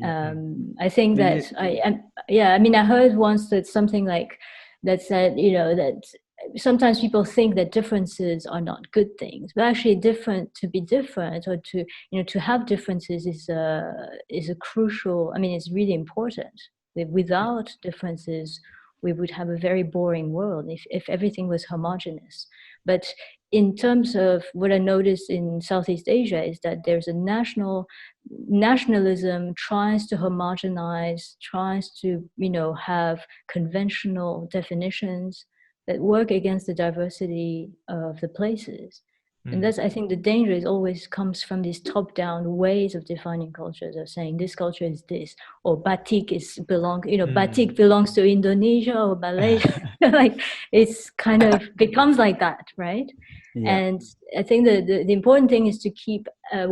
I think that I heard once that something like that said, that sometimes people think that differences are not good things, but actually to be different or to have differences is a crucial, it's really important. Without differences, we would have a very boring world if everything was homogeneous. But in terms of what I noticed in Southeast Asia is that there's a nationalism tries to homogenize, tries to, have conventional definitions that work against the diversity of the places. And that's, I think the danger always comes from these top-down ways of defining cultures, of saying this culture is this, or batik batik belongs to Indonesia or Malaysia. Like it's kind of becomes like that, right? Yeah. And I think the important thing is to keep a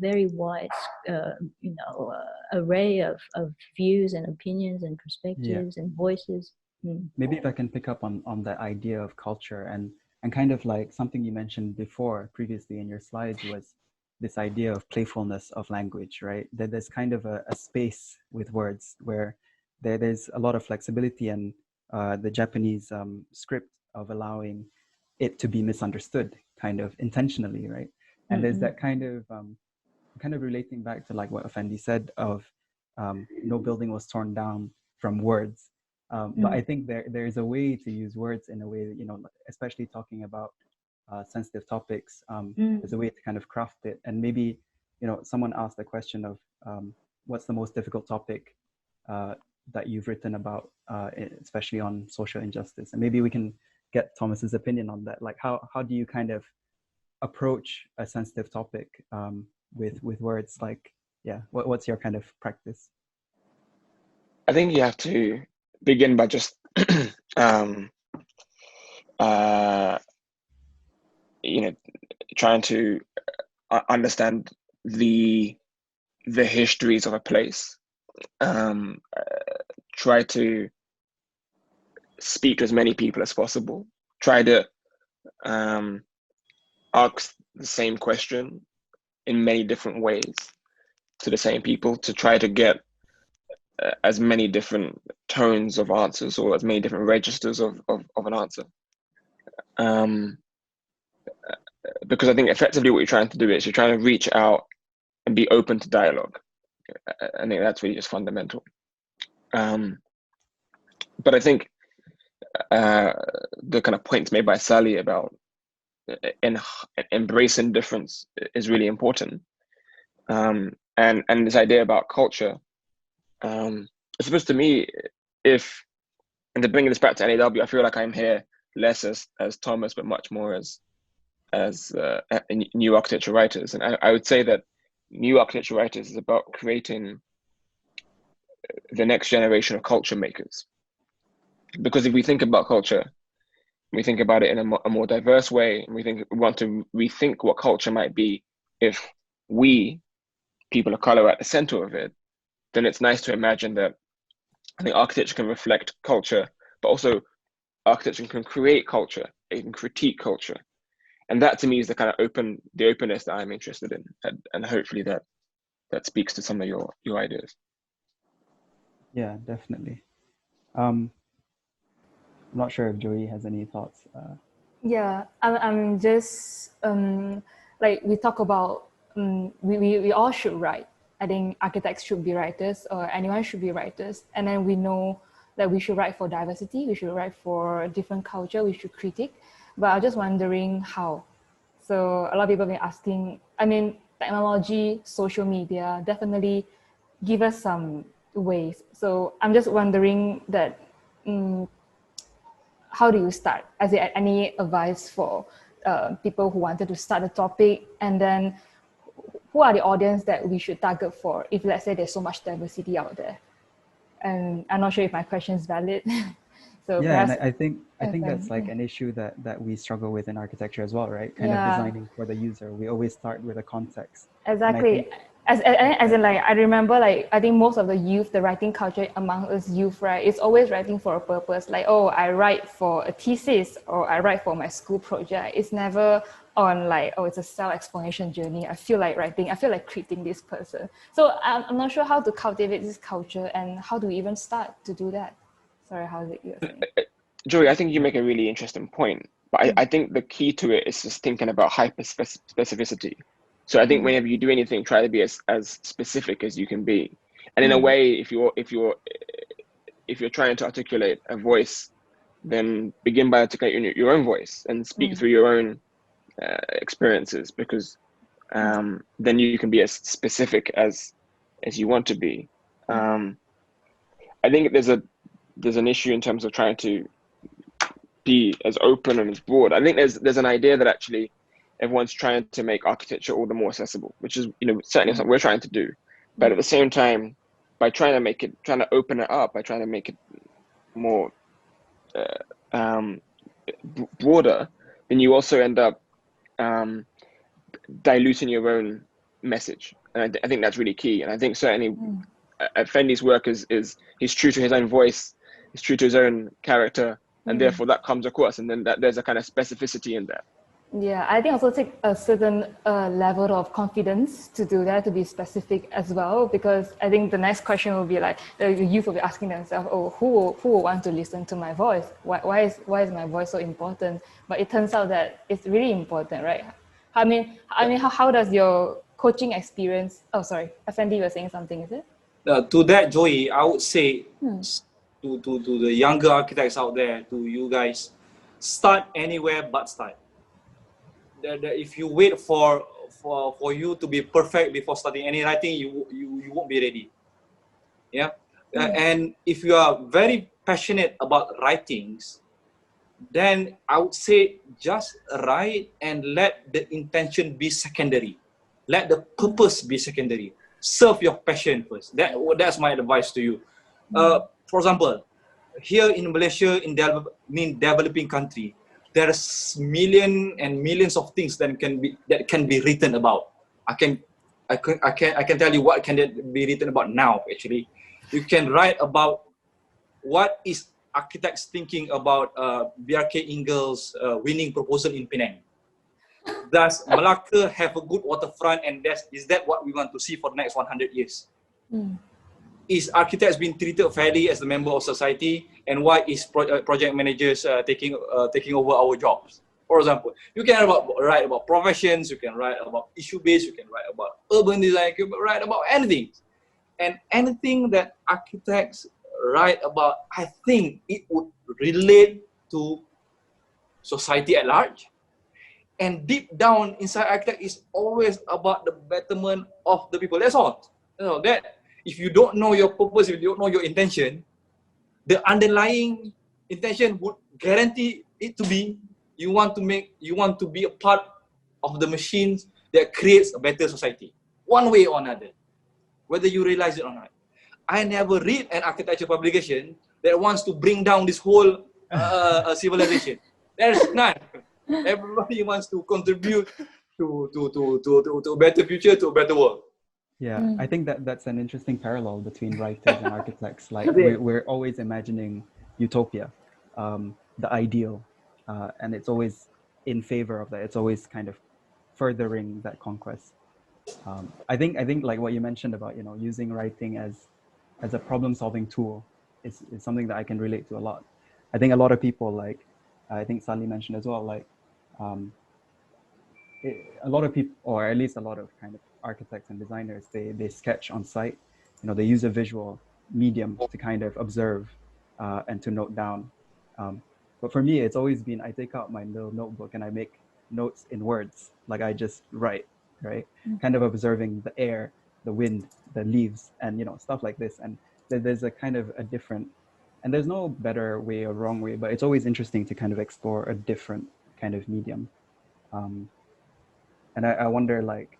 very wide, array of views and opinions and perspectives and voices. Maybe if I can pick up on that idea of culture and kind of like something you mentioned previously in your slides was this idea of playfulness of language, right? That there's kind of a space with words where there's a lot of flexibility, and the Japanese script of allowing it to be misunderstood kind of intentionally, right? And there's that kind of relating back to like what Affendi said of no building was torn down from words. But I think there's a way to use words in a way that, especially talking about sensitive topics, there's a way to kind of craft it. And maybe, someone asked the question of what's the most difficult topic that you've written about, especially on social injustice. And maybe we can get Thomas's opinion on that. Like how do you kind of approach a sensitive topic with words like, yeah, what's your kind of practice? I think you have to begin by just trying to understand the histories of a place. Try to speak to as many people as possible. Try to ask the same question in many different ways to the same people to try to get as many different tones of answers or as many different registers of an answer. Because I think effectively what you're trying to do is you're trying to reach out and be open to dialogue. I think that's really just fundamental. But I think the kind of points made by Sally about embracing difference is really important. And this idea about culture, I suppose to me, and to bring this back to NAW, I feel like I'm here less as Thomas, but much more as new architecture writers. And I would say that new architecture writers is about creating the next generation of culture makers. Because if we think about culture, we think about it in a more diverse way, and we want to rethink what culture might be if we, people of color, are at the center of it, then it's nice to imagine that I think architecture can reflect culture, but also architecture can create culture, it can critique culture. And that to me is the kind of openness that I'm interested in. And hopefully that speaks to some of your ideas. Yeah, definitely. I'm not sure if Joyee has any thoughts. Yeah, I'm just like we talk about we all should write. I think architects should be writers, or anyone should be writers. And then we know that we should write for diversity, we should write for different culture, we should critique. But I'm just wondering how. So a lot of people have been asking, I mean, technology, social media definitely give us some ways. So I'm just wondering that how do you start? Is there any advice for people who wanted to start a topic? And then who are the audience that we should target for if, let's say, there's so much diversity out there? And I'm not sure if my question is valid. So yeah, and perhaps, I think that's like an issue that we struggle with in architecture as well, right? Kind of designing for the user. We always start with a context. Exactly. As in, like, I remember, like, I think most of the youth, the writing culture among us youth, right, is always writing for a purpose. Like, oh, I write for a thesis, or I write for my school project. It's never on like, oh, it's a self-explanation journey. I feel like writing, I feel like creating this person. So I'm not sure how to cultivate this culture, and how do we even start to do that? Sorry, how's it you were saying? Joey, I think you make a really interesting point, but I think the key to it is just thinking about hyper specificity. So I think whenever you do anything, try to be as specific as you can be. And in a way, if you're trying to articulate a voice, then begin by articulating your own voice and speak through your own experiences, because then you can be as specific as you want to be. I think there's an issue in terms of trying to be as open and as broad. I think there's an idea that actually everyone's trying to make architecture all the more accessible, which is certainly something we're trying to do. But at the same time, by trying to open it up, by trying to make it more broader, then you also end up diluting your own message. And I think that's really key. And I think certainly Affendi's work is he's true to his own voice, he's true to his own character, and therefore that comes across. And then there's a kind of specificity in that. Yeah, I think also take a certain level of confidence to do that, to be specific as well, because I think the next question will be like, the youth will be asking themselves, oh, who will want to listen to my voice? Why is my voice so important? But it turns out that it's really important, right? I mean, how does your coaching experience, oh, sorry, Affendi, you were saying something, is it? To that, Joyee, I would say to the younger architects out there, to you guys, start anywhere but start. If you wait for you to be perfect before starting any writing, you won't be ready. Yeah. And if you are very passionate about writings, then I would say just write and let the intention be secondary. Let the purpose be secondary. Serve your passion first. That's my advice to you. For example, here in Malaysia, in developing country, there's millions and millions of things that can be written about. I can tell you what can be written about now. Actually, you can write about what is architects thinking about BRK Ingles winning proposal in Penang. Does Malacca have a good waterfront, and is that what we want to see for the next 100 years? Is architects being treated fairly as a member of society, and why is project managers taking over our jobs? For example, you can write about professions, you can write about issue-based, you can write about urban design, you can write about anything. And anything that architects write about, I think it would relate to society at large. And deep down inside architect is always about the betterment of the people. That's all. That if you don't know your purpose, if you don't know your intention, the underlying intention would guarantee it to be you want to be a part of the machines that creates a better society, one way or another, whether you realize it or not. I never read an architecture publication that wants to bring down this whole civilization. There's none. Everybody wants to contribute to a better future, to a better world. Yeah, I think that's an interesting parallel between writers and architects. Like we're always imagining utopia, the ideal, and it's always in favor of that. It's always kind of furthering that conquest. I think like what you mentioned about using writing as a problem-solving tool is something that I can relate to a lot. I think a lot of people, like I think Sali mentioned as well, like a lot of people, or at least a lot of kind of architects and designers, they sketch on site. They use a visual medium to kind of observe and to note down. But for me, it's always been, I take out my little notebook and I make notes in words, like I just write, right? Kind of observing the air, the wind, the leaves, and stuff like this. And there's a kind of a different, and there's no better way or wrong way, but it's always interesting to kind of explore a different kind of medium. And I wonder, like,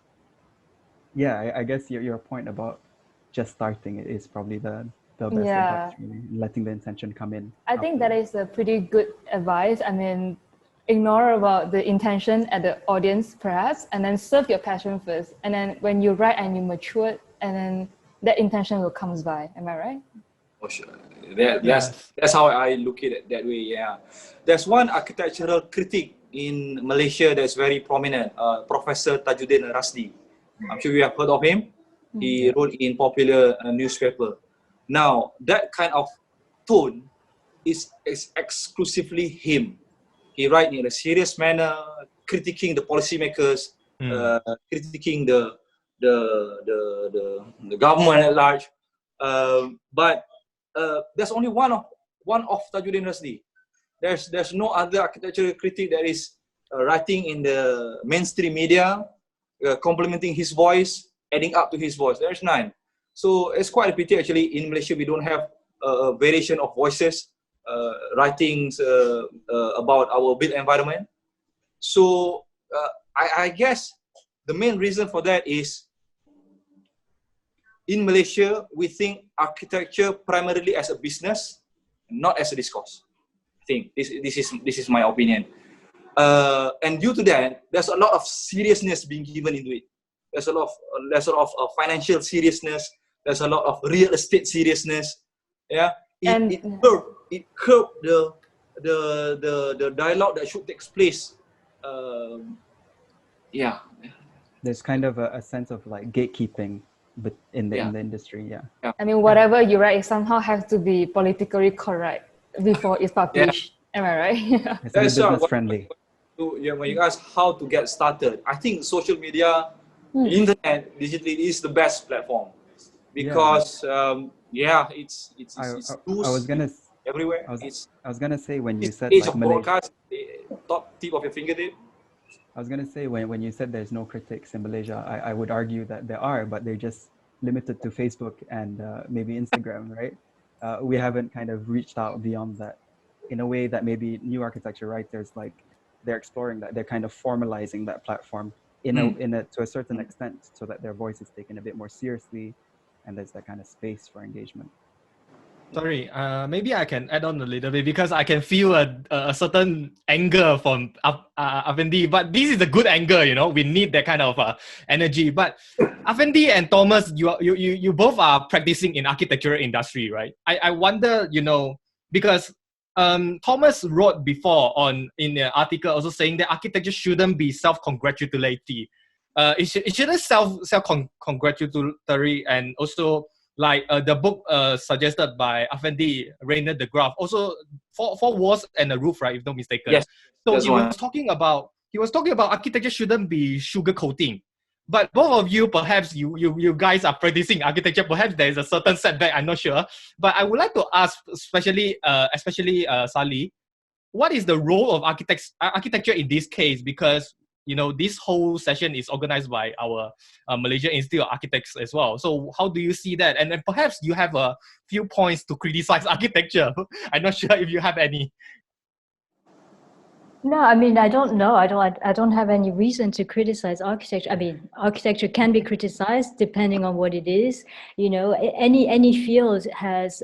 yeah, I guess your point about just starting is probably the best advice, really, letting the intention come in. I think that is a pretty good advice. I mean, ignore about the intention at the audience perhaps, and then serve your passion first. And then when you write and you mature, and then that intention will comes by. Am I right? For sure. That's how I look at it that way. Yeah. There's one architectural critic in Malaysia that's very prominent, Professor Tajuddin Rasdi. I'm sure you have heard of him. He wrote in popular newspaper. Now, that kind of tone is exclusively him. He writes in a serious manner, critiquing the policymakers, critiquing the government at large. But there's only one of Tajuddin Rasdi. There's no other architectural critic that is writing in the mainstream media, complementing his voice, adding up to his voice. There's none. So it's quite a pity actually. In Malaysia, we don't have a variation of voices, writings about our built environment. So I guess the main reason for that is in Malaysia, we think architecture primarily as a business, not as a discourse. I think this is my opinion. And due to that, there's a lot of seriousness being given into it. There's a lot of financial seriousness. There's a lot of real estate seriousness. Yeah, it curbed the dialogue that should take place. Yeah. There's kind of a sense of like gatekeeping, but in the industry. Yeah. I mean, whatever you write, it somehow has to be politically correct before it's published. Am I right? It's business friendly. When you ask how to get started, I think social media, internet, digitally is the best platform because it's everywhere. I was gonna say when you said age like of broadcast, top tip of your fingertip. I was gonna say when you said there's no critics in Malaysia, I would argue that there are, but they're just limited to Facebook and maybe Instagram, right? We haven't kind of reached out beyond that. in a way that maybe new architecture writers, like, they're exploring that, they're kind of formalizing that platform to a certain extent, so that their voice is taken a bit more seriously, and there's that kind of space for engagement. Sorry, maybe I can add on a little bit because I can feel a certain anger from Affendi, but this is a good anger, you know. We need that kind of energy. But Affendi and Thomas, you both are practicing in architectural industry, right? I wonder, you know, because Thomas wrote before in an article also saying that architecture shouldn't be self-congratulatory. It shouldn't self-congratulatory, and also like the book suggested by Affendi, Rainer de Graaf, also four walls and a roof, right? If not mistaken. Yes. So he was talking about architecture shouldn't be sugar coating. But both of you, perhaps you guys are practicing architecture. Perhaps there is a certain setback. I'm not sure. But I would like to ask, especially Sali, what is the role of architecture in this case? Because you know, this whole session is organized by our Malaysia Institute of Architects as well. So how do you see that? And then perhaps you have a few points to criticize architecture. I'm not sure if you have any. No, I mean, I don't know. I don't have any reason to criticize architecture. I mean, architecture can be criticized depending on what it is. You know, any field has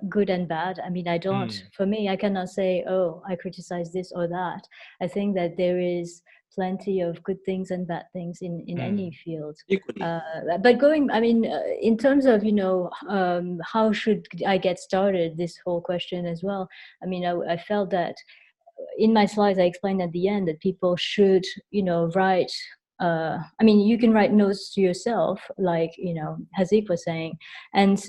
good and bad. I mean, I don't. For me, I cannot say, oh, I criticize this or that. I think that there is plenty of good things and bad things in any field. But in terms of, you know, how should I get started, this whole question as well. I mean, I felt that in my slides, I explained at the end that people should, you know, write. I mean, you can write notes to yourself, like, you know, Haziq was saying, and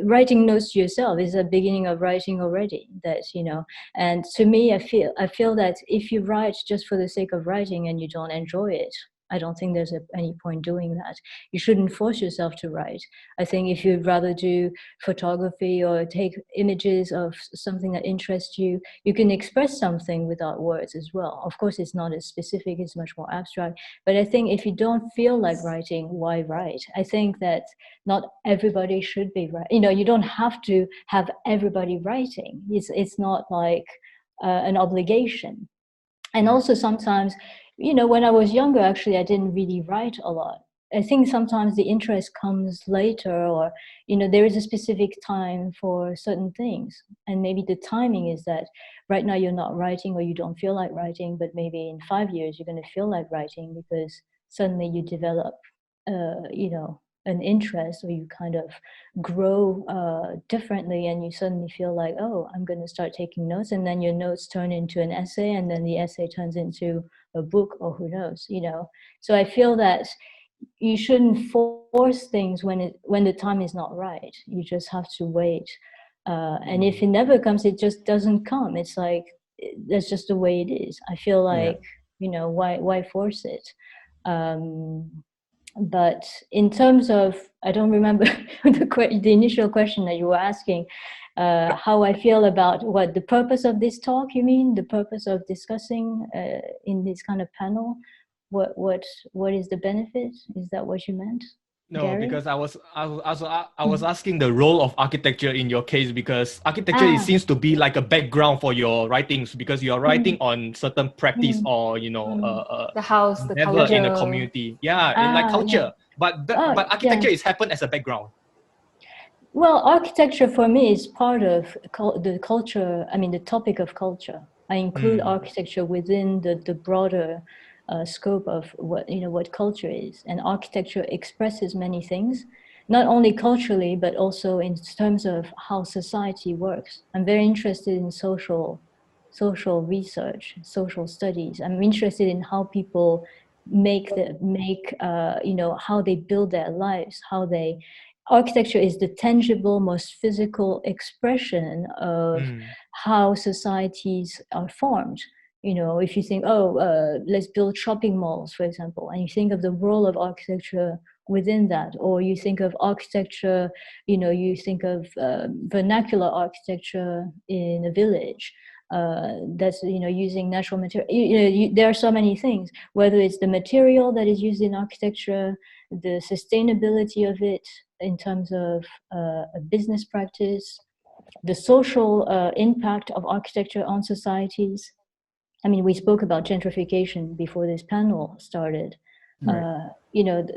writing notes to yourself is a beginning of writing already. That, you know, and to me, I feel that if you write just for the sake of writing and you don't enjoy it, I don't think there's any point doing that. You shouldn't force yourself to write. I think if you'd rather do photography or take images of something that interests you, you can express something without words as well. Of course, it's not as specific, it's much more abstract. But I think if you don't feel like writing, why write? I think that not everybody should be writing. You know, you don't have to have everybody writing. It's not like an obligation. And also sometimes, you know, when I was younger, actually, I didn't really write a lot. I think sometimes the interest comes later, or, you know, there is a specific time for certain things. And maybe the timing is that right now you're not writing or you don't feel like writing, but maybe in 5 years you're going to feel like writing because suddenly you develop, you know, an interest, or you kind of grow differently, and you suddenly feel like, oh, I'm going to start taking notes, and then your notes turn into an essay, and then the essay turns into a book, or who knows, you know. So I feel that you shouldn't force things when the time is not right. You just have to wait, and if it never comes, it just doesn't come. It's like, that's just the way it is. I feel like, you know, why force it? But in terms of, I don't remember the initial question that you were asking, how I feel about what the purpose of this talk, you mean? The purpose of discussing in this kind of panel? What is the benefit? Is that what you meant? No, Gary? because I was asking the role of architecture in your case, because architecture it seems to be like a background for your writings, because you are writing on certain practice or, you know, the house, the never culture in the community. Like culture, but architecture is happen as a background. Well, architecture for me is part of the culture. I mean, the topic of culture. I include architecture within the broader scope of what culture is, and architecture expresses many things, not only culturally but also in terms of how society works. I'm very interested in social research, social studies. I'm interested in how people how they build their lives, how they. Architecture is the tangible, most physical expression of how societies are formed. You know, if you think, let's build shopping malls, for example, and you think of the role of architecture within that, or you think of architecture, you know, you think of vernacular architecture in a village, that's, you know, using natural material. There are so many things, whether it's the material that is used in architecture, the sustainability of it in terms of a business practice, the social impact of architecture on societies. I mean, we spoke about gentrification before this panel started. Right. You know,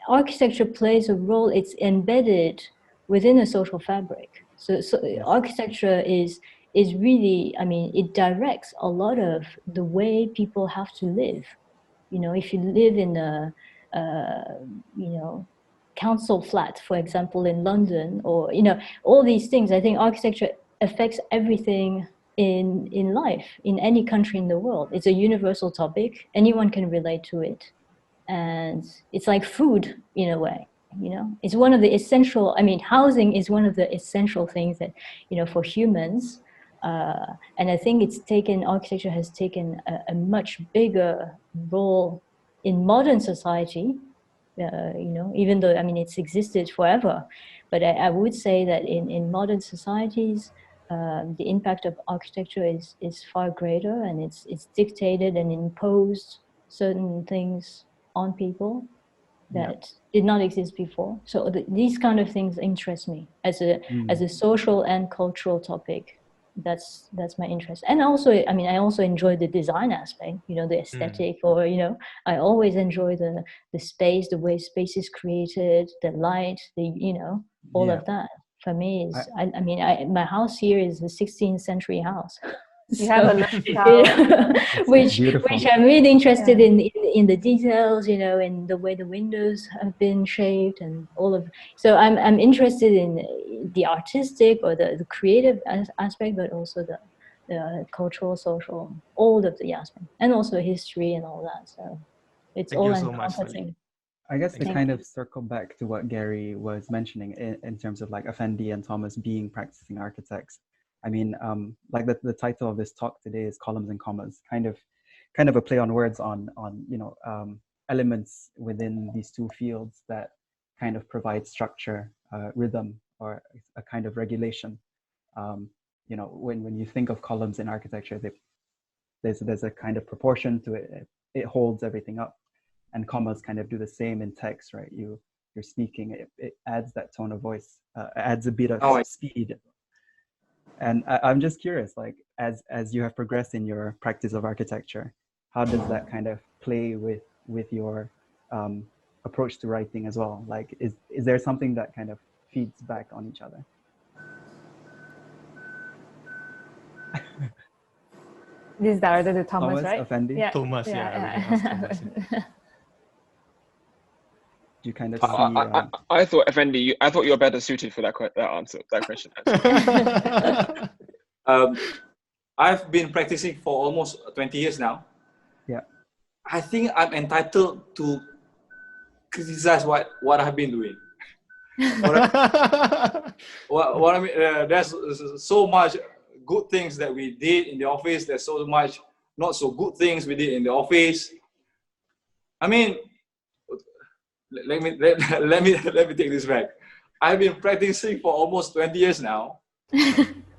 architecture plays a role. It's embedded within a social fabric. So Yes. architecture is really, I mean, it directs a lot of the way people have to live. You know, if you live in a, you know, council flat, for example, in London, or, you know, all these things, I think architecture affects everything in life, in any country in the world. It's a universal topic. Anyone can relate to it. And it's like food in a way, you know. It's one of the essential, I mean, housing is one of the essential things that, you know, for humans. And I think architecture has taken a much bigger role in modern society, you know, even though, I mean, it's existed forever. But I would say that in modern societies, the impact of architecture is far greater, and it's dictated and imposed certain things on people that did not exist before. So these kind of things interest me as a social and cultural topic. That's my interest. And also, I mean, I also enjoy the design aspect, you know, the aesthetic, or, you know, I always enjoy the space, the way space is created, the light, you know, all of that. For me is, I mean, my house here is a 16th century house. You have a lifestyle. which I'm really interested in the details, you know, in the way the windows have been shaped and all of. So I'm interested in the artistic or the creative aspect, but also the cultural, social, all of the aspects, and also history and all that. So it's Thank all you so much, encompassing. I guess to Thank kind of circle back to what Gary was mentioning in terms of like Affendi and Thomas being practicing architects. I mean, like the title of this talk today is Columns and Commmas, kind of a play on words on you know, elements within these two fields that kind of provide structure, rhythm, or a kind of regulation. You know, when you think of columns in architecture, there's a kind of proportion to it. It holds everything up, and commas kind of do the same in text, right? You're speaking, it adds that tone of voice, adds a bit of speed. And I'm just curious, like, as you have progressed in your practice of architecture, how does that kind of play with your approach to writing as well? Like, is there something that kind of feeds back on each other? This is directed to Thomas, right? Affendi? Yeah. Thomas, Thomas. Do you kind of see? I thought, Affendi, I thought you were better suited for that question. I've been practicing for almost 20 years now. Yeah. I think I'm entitled to criticize what I've been doing. what I mean, there's so much good things that we did in the office. There's so much not so good things we did in the office. I mean, let me take this back. I've been practicing for almost 20 years now,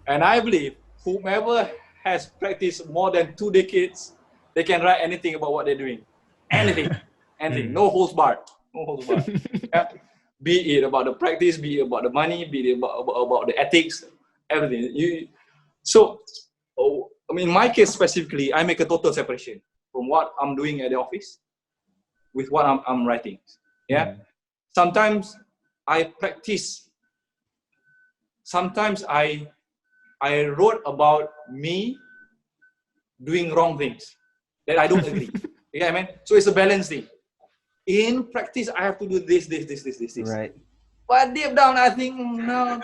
and I believe whomever has practiced more than 2 decades, they can write anything about what they're doing. Anything. No holds barred. Yeah? Be it about the practice, be it about the money, be it about the ethics, everything. So, I mean, in my case specifically, I make a total separation from what I'm doing at the office with what I'm writing. Yeah. Sometimes I practice. Sometimes I wrote about me doing wrong things that I don't agree. You know what I mean? So it's a balance thing. In practice, I have to do this. Right. But deep down, I think, no.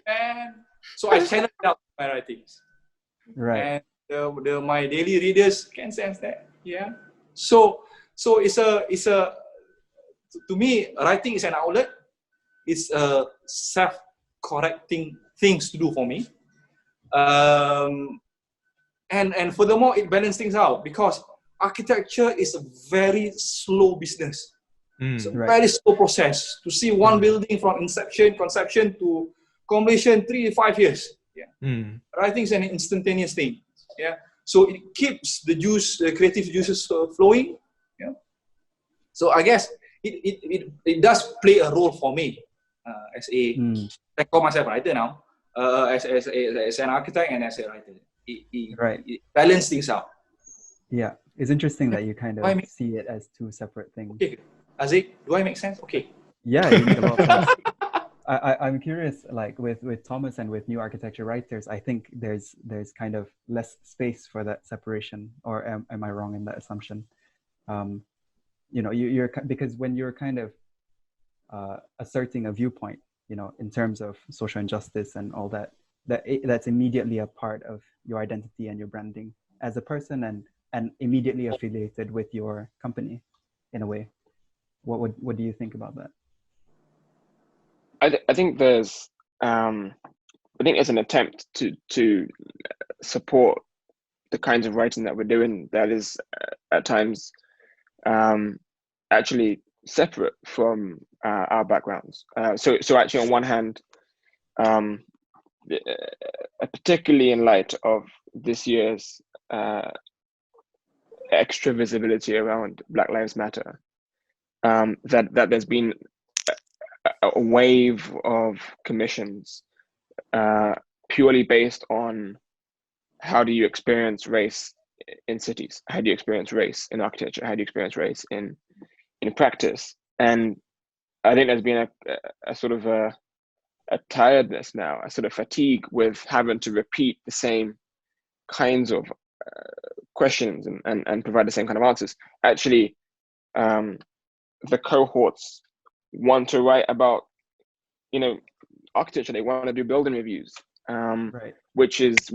And so I channel it out my writings. Right. And my daily readers can sense that. Yeah. So it's a to me, writing is an outlet. It's a self-correcting things to do for me. And furthermore, it balances things out because architecture is a very slow business. It's a very slow process to see one building from conception to completion, 3 to 5 years. Yeah. Writing is an instantaneous thing. Yeah. So it keeps the creative juices flowing. Yeah. So I guess it does play a role for me. as I call myself a writer now, as an architect and as a writer. It balance things out. Yeah, it's interesting that you kind of see it as two separate things. Okay, Haziq, do I make sense? Okay. Yeah, you make a lot of sense. I'm curious, like with Thomas and with new architecture writers, I think there's kind of less space for that separation, or am I wrong in that assumption? You know, you're because when you're kind of asserting a viewpoint, you know, in terms of social injustice and all that, that's immediately a part of your identity and your branding as a person, and immediately affiliated with your company, in a way. What do you think about that? I think there's an attempt to support the kinds of writing that we're doing that is at times actually separate from our backgrounds. So actually, on one hand, particularly in light of this year's extra visibility around Black Lives Matter, that there's been a wave of commissions purely based on how do you experience race in cities? How do you experience race in architecture? How do you experience race in practice? And I think there's been a sort of a tiredness now, a sort of fatigue with having to repeat the same kinds of questions and provide the same kind of answers. Actually, the cohorts want to write about, you know, architecture. They want to do building reviews, which is,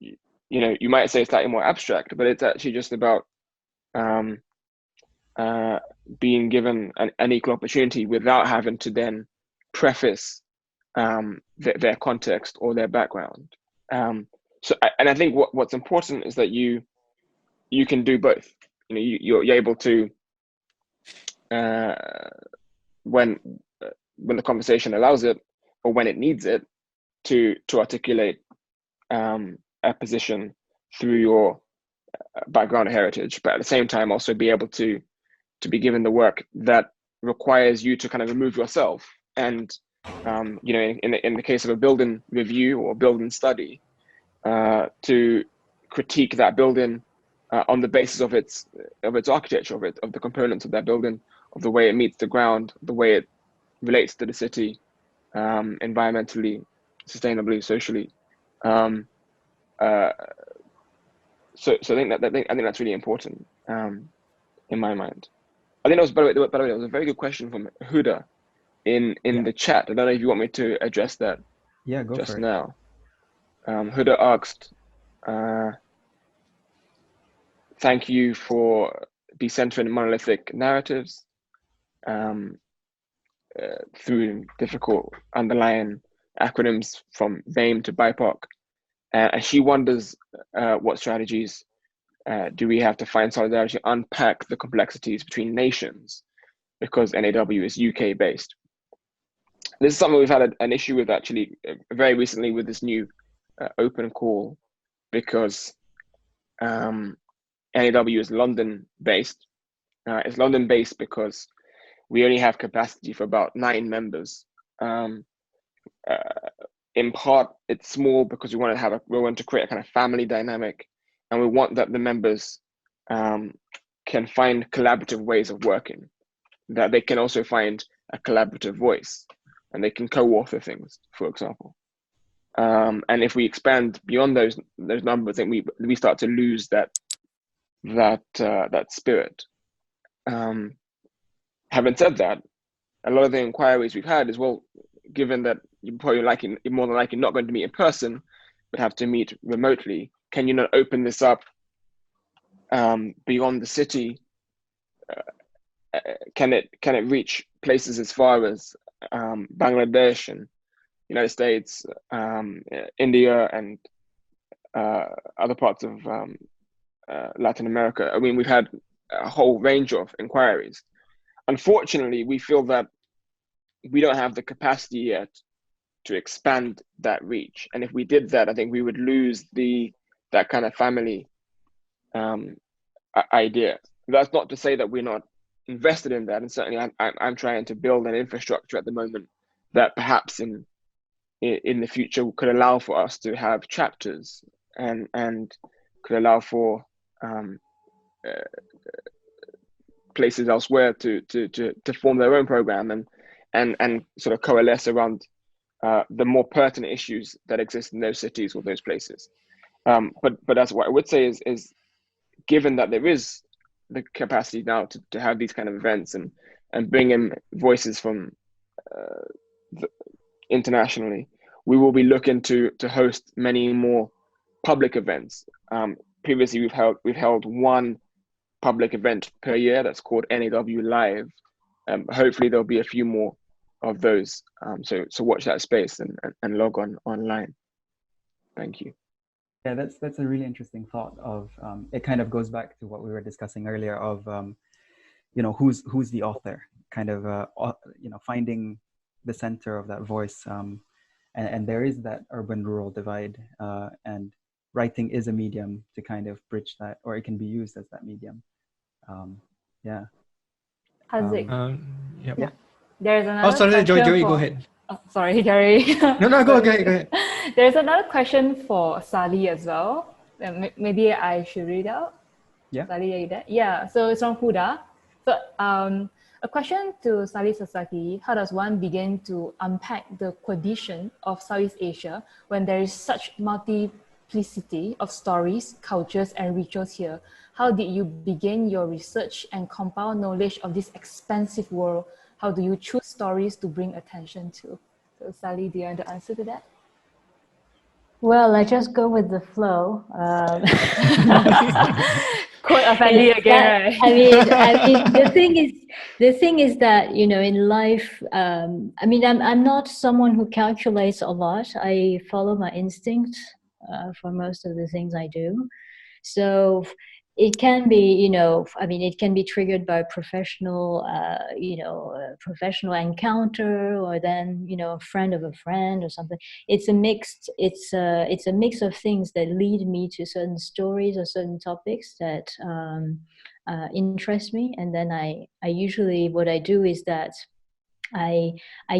you know, you might say slightly more abstract, but it's actually just about being given an equal opportunity without having to then preface their context or their background. So, and I think what's important is that you can do both. You know, you're able to when the conversation allows it, or when it needs it, to articulate a position through your background heritage, but at the same time also be able to be given the work that requires you to kind of remove yourself. And you know, in the case of a building review or building study, to critique that building on the basis of its architecture, of the components of that building, of the way it meets the ground, the way it relates to the city, environmentally, sustainably, socially. So I think that's really important in my mind. I think that was, by the way, it was a very good question from Huda in the chat. I don't know if you want me to address that. Yeah, go just for it. now. Huda asked, thank you for decentering monolithic narratives through difficult underlying acronyms from BAME to BIPOC. And she wonders what strategies do we have to find solidarity, unpack the complexities between nations, because NAW is UK based. This is something we've had an issue with actually very recently with this new open call, because NAW is London based. It's London based because we only have capacity for about 9 members. In part, it's small because we want to create a kind of family dynamic, and we want that the members can find collaborative ways of working, that they can also find a collaborative voice, and they can co-author things, for example. And if we expand beyond those numbers, then we start to lose that spirit. Having said that, a lot of the inquiries we've had is, well, given that you're more than likely not going to meet in person, but have to meet remotely, can you not open this up beyond the city? Can it reach places as far as Bangladesh and United States, India, and other parts of Latin America? I mean, we've had a whole range of inquiries. Unfortunately, we feel that we don't have the capacity yet to expand that reach. And if we did that, I think we would lose that kind of family idea. That's not to say that we're not invested in that. And certainly I'm trying to build an infrastructure at the moment that perhaps in the future could allow for us to have chapters and could allow for places elsewhere to form their own program and sort of coalesce around the more pertinent issues that exist in those cities or those places. But that's what I would say is given that there is the capacity now to have these kind of events and bring in voices from internationally, we will be looking to host many more public events. Previously, we've held one public event per year that's called NAW Live. Hopefully, there'll be a few more of those. So watch that space and log on online. Thank you. Yeah, that's a really interesting thought. Of it kind of goes back to what we were discussing earlier. Of who's the author? Kind of finding the center of that voice. And there is that urban-rural divide, and writing is a medium to kind of bridge that, or it can be used as that medium. Yeah. Haziq. Yep. Yeah. There's another. Oh, sorry, question Joyee, for... go ahead. Oh, sorry, Gary. No, go ahead. There's another question for Sali as well. Maybe I should read out. Yeah. Sali, are you there? Yeah. So it's from Huda. So a question to Sali Sasaki: how does one begin to unpack the condition of Southeast Asia when there is such multiplicity of stories, cultures, and rituals here? How did you begin your research and compile knowledge of this expansive world? How do you choose stories to bring attention to? So Sali, do you want to answer to that? Well, I just go with the flow. Quote Affendi again, right? I mean, the thing is that, in life, I'm not someone who calculates a lot. I follow my instinct for most of the things I do. So it can be, it can be triggered by professional encounter, or then, a friend of a friend or something. It's a mix of things that lead me to certain stories or certain topics that interest me. And then I usually, what I do is that I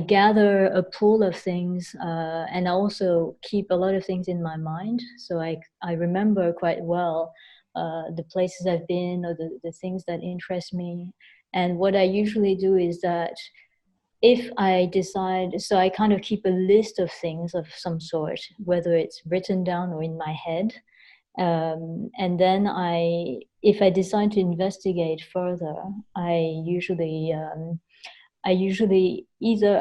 gather a pool of things, and I also keep a lot of things in my mind. So I remember quite well the places I've been, or the things that interest me. And what I usually do is that if I decide, so I kind of keep a list of things of some sort, whether it's written down or in my head. And then if I decide to investigate further, I usually either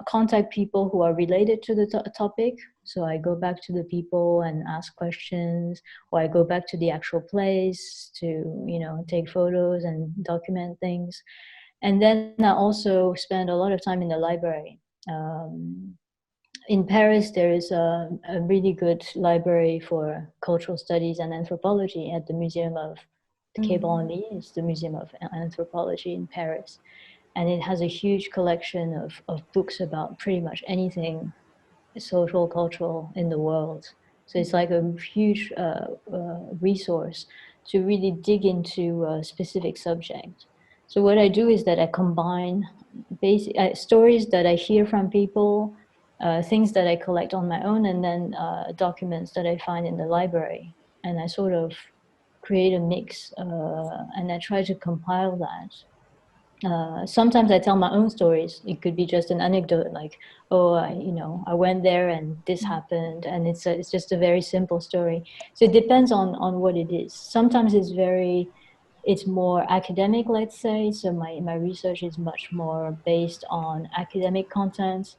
contact people who are related to the topic. So I go back to the people and ask questions, or I go back to the actual place to, take photos and document things. And then I also spend a lot of time in the library. In Paris, there is a really good library for cultural studies and anthropology at the Museum of Quai Branly. It's the Museum of Anthropology in Paris. And it has a huge collection of books about pretty much anything social, cultural in the world. So it's like a huge resource to really dig into a specific subject. So what I do is that I combine basic stories that I hear from people, things that I collect on my own, and then documents that I find in the library. And I sort of create a mix, and I try to compile that. Sometimes I tell my own stories. It could be just an anecdote, like, oh, I went there and this happened, and it's just a very simple story. So it depends on what it is. Sometimes it's more academic, let's say. So my research is much more based on academic content,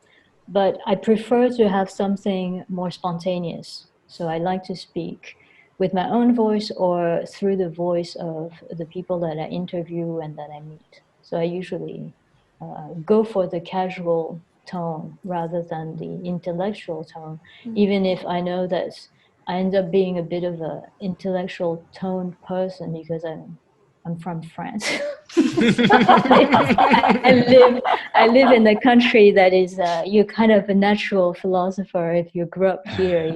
but I prefer to have something more spontaneous. So I like to speak with my own voice or through the voice of the people that I interview and that I meet. So I usually go for the casual tone rather than the intellectual tone, even if I know that I end up being a bit of an intellectual toned person because I'm from France. I live in a country that is you're kind of a natural philosopher if you grew up here,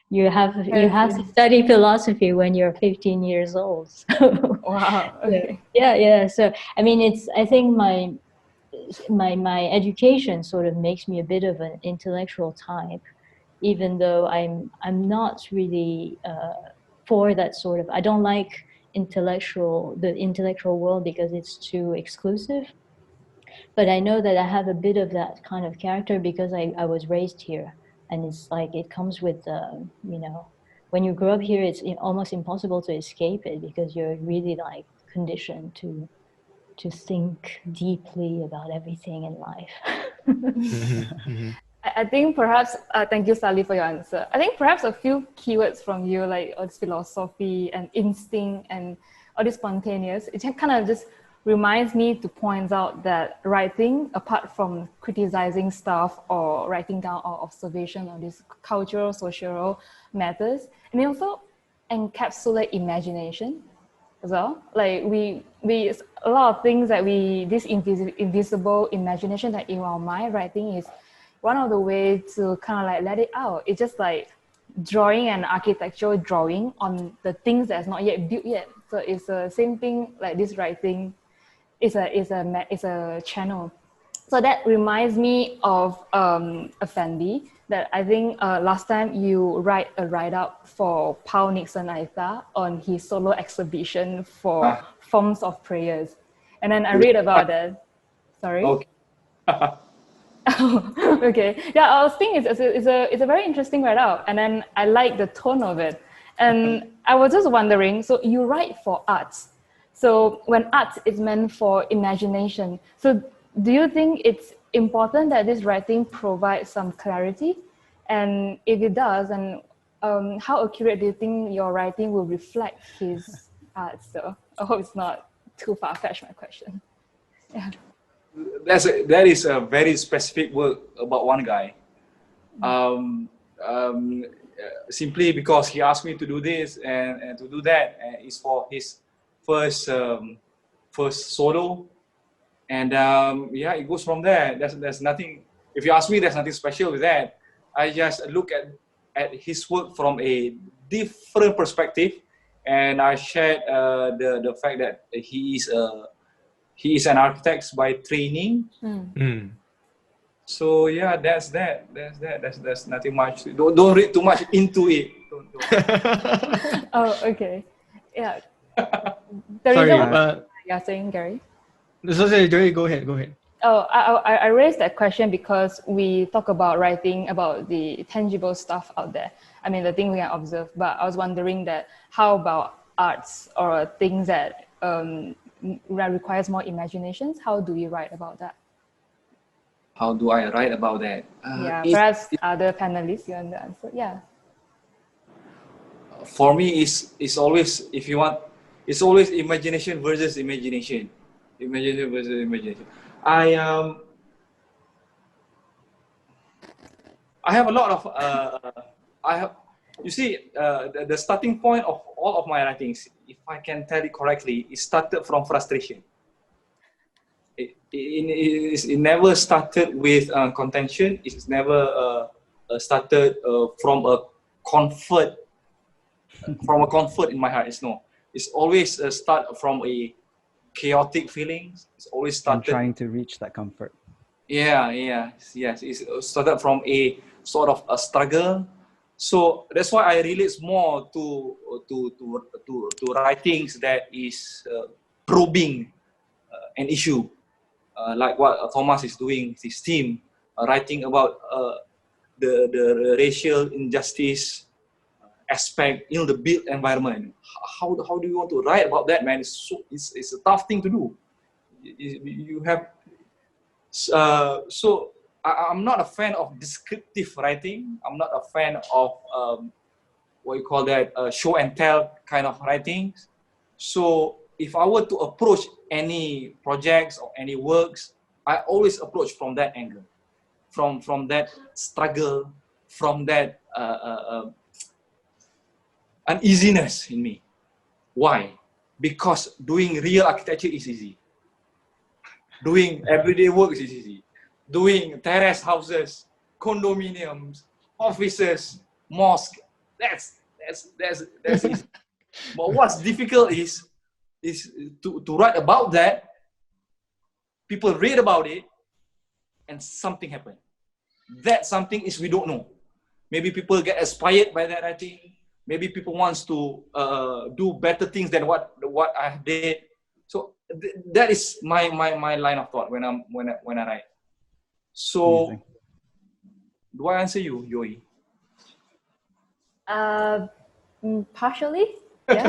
You have to study philosophy when you're 15 years old. So, Wow. Okay. yeah. So I mean, I think my education sort of makes me a bit of an intellectual type, even though I'm not really for that sort of. I don't like the intellectual world because it's too exclusive. But I know that I have a bit of that kind of character because I was raised here, and it's like it comes with you know, when you grow up here, it's almost impossible to escape it because you're really like conditioned to think deeply about everything in life. I think perhaps, thank you, Sally, for your answer. I think perhaps a few keywords from you, like all this philosophy and instinct and all this spontaneous, it kind of just reminds me to point out that writing, apart from criticizing stuff or writing down our observation on these cultural, social matters, and it also encapsulate imagination as well. Like we a lot of things that this invisible imagination that in our mind, writing is one of the ways to kind of like let it out. It's just like drawing an architectural drawing on the things that's not yet built yet. So it's the same thing like this writing is a channel. So that reminds me of Affendi, that I think last time you write a write-up for Paul Nixon Aita on his solo exhibition for forms of prayers. And then I read about that. Sorry? Okay. Okay. Yeah, I was thinking it's a very interesting write-up, and then I like the tone of it. And I was just wondering, so you write for arts. So when art is meant for imagination, so do you think it's important that this writing provides some clarity? And if it does, then how accurate do you think your writing will reflect his art? So I hope it's not too far-fetched, my question. Yeah. That is a very specific work about one guy. Simply because he asked me to do this and to do that, and it's for his first solo, and yeah, it goes from there. There's nothing. If you ask me, there's nothing special with that. I just look at his work from a different perspective, and I shared the fact that he is an architect by training. So yeah, that's that. That's nothing much. Don't read too much into it. Don't. Oh, okay. Yeah. Sorry, You're saying, Gary? Sorry, Joyee, go ahead. Oh, I raised that question because we talk about writing about the tangible stuff out there. I mean, the thing we can observe. But I was wondering that how about arts or things that requires more imaginations? How do we write about that? How do I write about that? Perhaps other panelists, you want to answer? Yeah. For me, it's always, if you want, it's always imagination versus imagination. Imagination versus imagination. I have a lot of you see, the starting point of all of my writings, if I can tell it correctly, it started from frustration. It never started with contention. It's never started from a comfort in my heart. It's always start from a chaotic feelings. It's always started and trying to reach that comfort. Yes. It started from a sort of a struggle. So that's why I relate more to writings that is probing an issue, like what Commmas is doing with his team, writing about the racial injustice aspect in the built environment. How do you want to write about that, man? It's a tough thing to do. You have so I'm not a fan of descriptive writing. I'm not a fan of what you call that show and tell kind of writings. So if I were to approach any projects or any works, I always approach from that angle, from that struggle, from that uneasiness in me. Why? Because doing real architecture is easy. Doing everyday work is easy. Doing terrace houses, condominiums, offices, mosques, that's easy. But what's difficult is to write about that people read about it, and something happened. That something is we don't know. Maybe people get inspired by that writing. Maybe people wants to do better things than what I did. So that is my line of thought when I write. So Amazing. do I answer you, Joyee? Partially, yeah.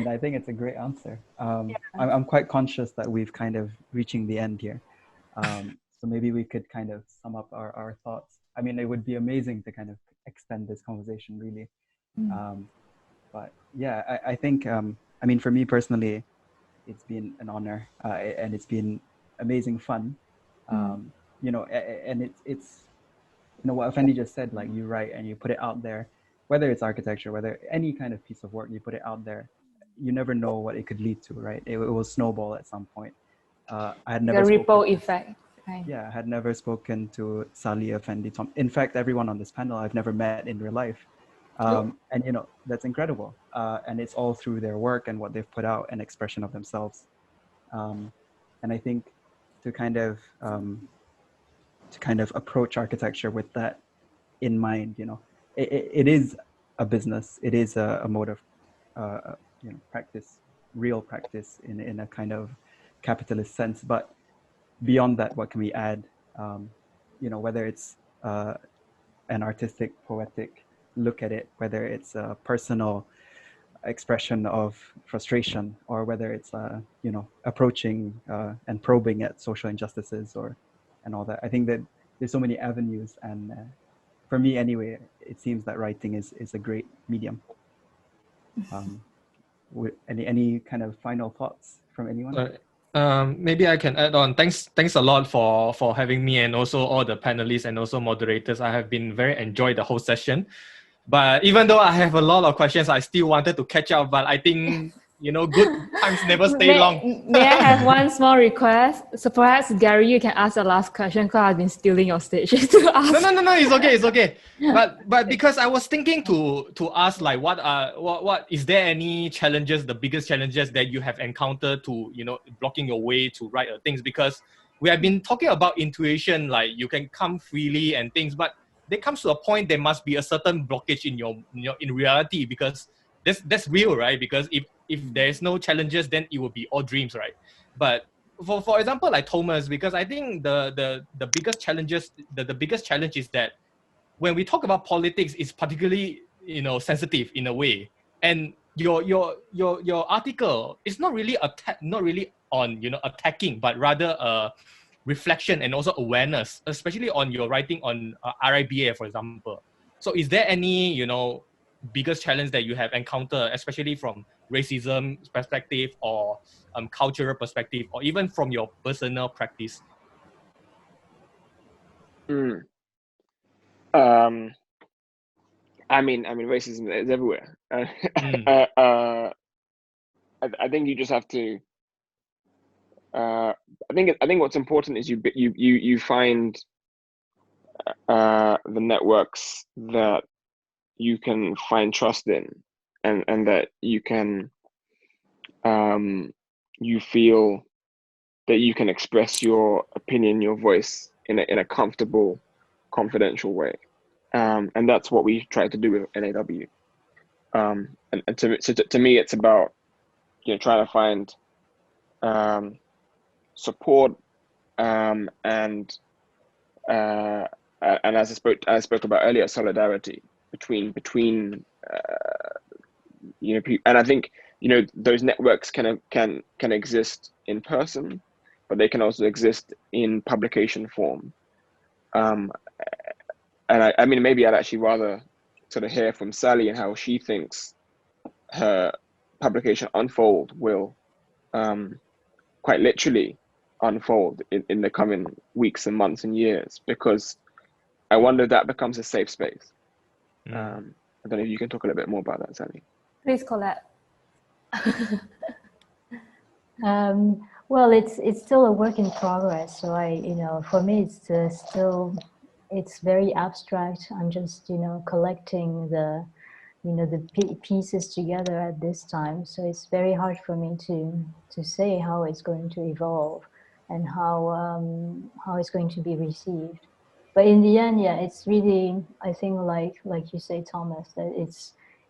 I think it's a great answer. I'm quite conscious that we've kind of reaching the end here. So maybe we could kind of sum up our thoughts. I mean, it would be amazing to kind of extend this conversation, really. But yeah, I think, I mean, for me personally, it's been an honor, and it's been amazing fun. You know, and it's you know what Affendi just said, like you write and you put it out there, whether it's architecture, whether any kind of piece of work, you put it out there, you never know what it could lead to, right? It will snowball at some point. I had never The ripple spoken, effect. Right. yeah, I had never spoken to Sali, Affendi, Tom. In fact, everyone on this panel I've never met in real life. And you know, that's incredible. And it's all through their work and what they've put out, and expression of themselves. And I think to kind of approach architecture with that in mind, you know, it is a business. It is a mode of, you know, practice, real practice in a kind of capitalist sense. But beyond that, what can we add? You know, whether it's an artistic, poetic look at it, whether it's a personal expression of frustration, or whether it's you know, approaching and probing at social injustices and all that. I think that there's so many avenues, and for me anyway, it seems that writing is a great medium. Any kind of final thoughts from anyone? Maybe I can add on. Thanks a lot for having me, and also all the panelists and also moderators. I have been very enjoyed the whole session. But even though I have a lot of questions, I still wanted to catch up. But I think, you know, good times never stay long. May I have one small request? So perhaps, Gary, you can ask the last question, because I've been stealing your stage to ask. No, it's okay. But because I was thinking to ask, like, what is there any challenges, the biggest challenges that you have encountered to, you know, blocking your way to write things? Because we have been talking about intuition, like you can come freely and things, but there comes to a point there must be a certain blockage in reality, because that's real, right? Because if there is no challenges, then it will be all dreams, right? But for example, like Commmas, because I think the biggest challenges, the biggest challenge is that when we talk about politics, it's particularly, you know, sensitive in a way, and your article is not really on, you know, attacking, but rather reflection and also awareness, especially on your writing on RIBA, for example. So is there any, you know, biggest challenge that you have encountered, especially from racism perspective, or cultural perspective, or even from your personal practice? I mean, racism is everywhere. I think you just have to. I think what's important is you find the networks that you can find trust in, and that you can you feel that you can express your opinion, your voice in a comfortable, confidential way, and that's what we try to do with NAW. And to me, it's about, you know, trying to find support, and as I spoke about earlier, solidarity between you know, and I think, you know, those networks can exist in person, but they can also exist in publication form. And I mean, maybe I'd actually rather sort of hear from Sally and how she thinks her publication Unfold will quite literally unfold in the coming weeks and months and years, because I wonder if that becomes a safe space. I don't know if you can talk a little bit more about that, Sally. Please, Colette. Well, it's still a work in progress. So you know, for me, it's still, it's very abstract. I'm just, you know, collecting the, you know, the pieces together at this time. So it's very hard for me to say how it's going to evolve. and how it's going to be received. But in the end, yeah, it's really, I think, like you say, Thomas, that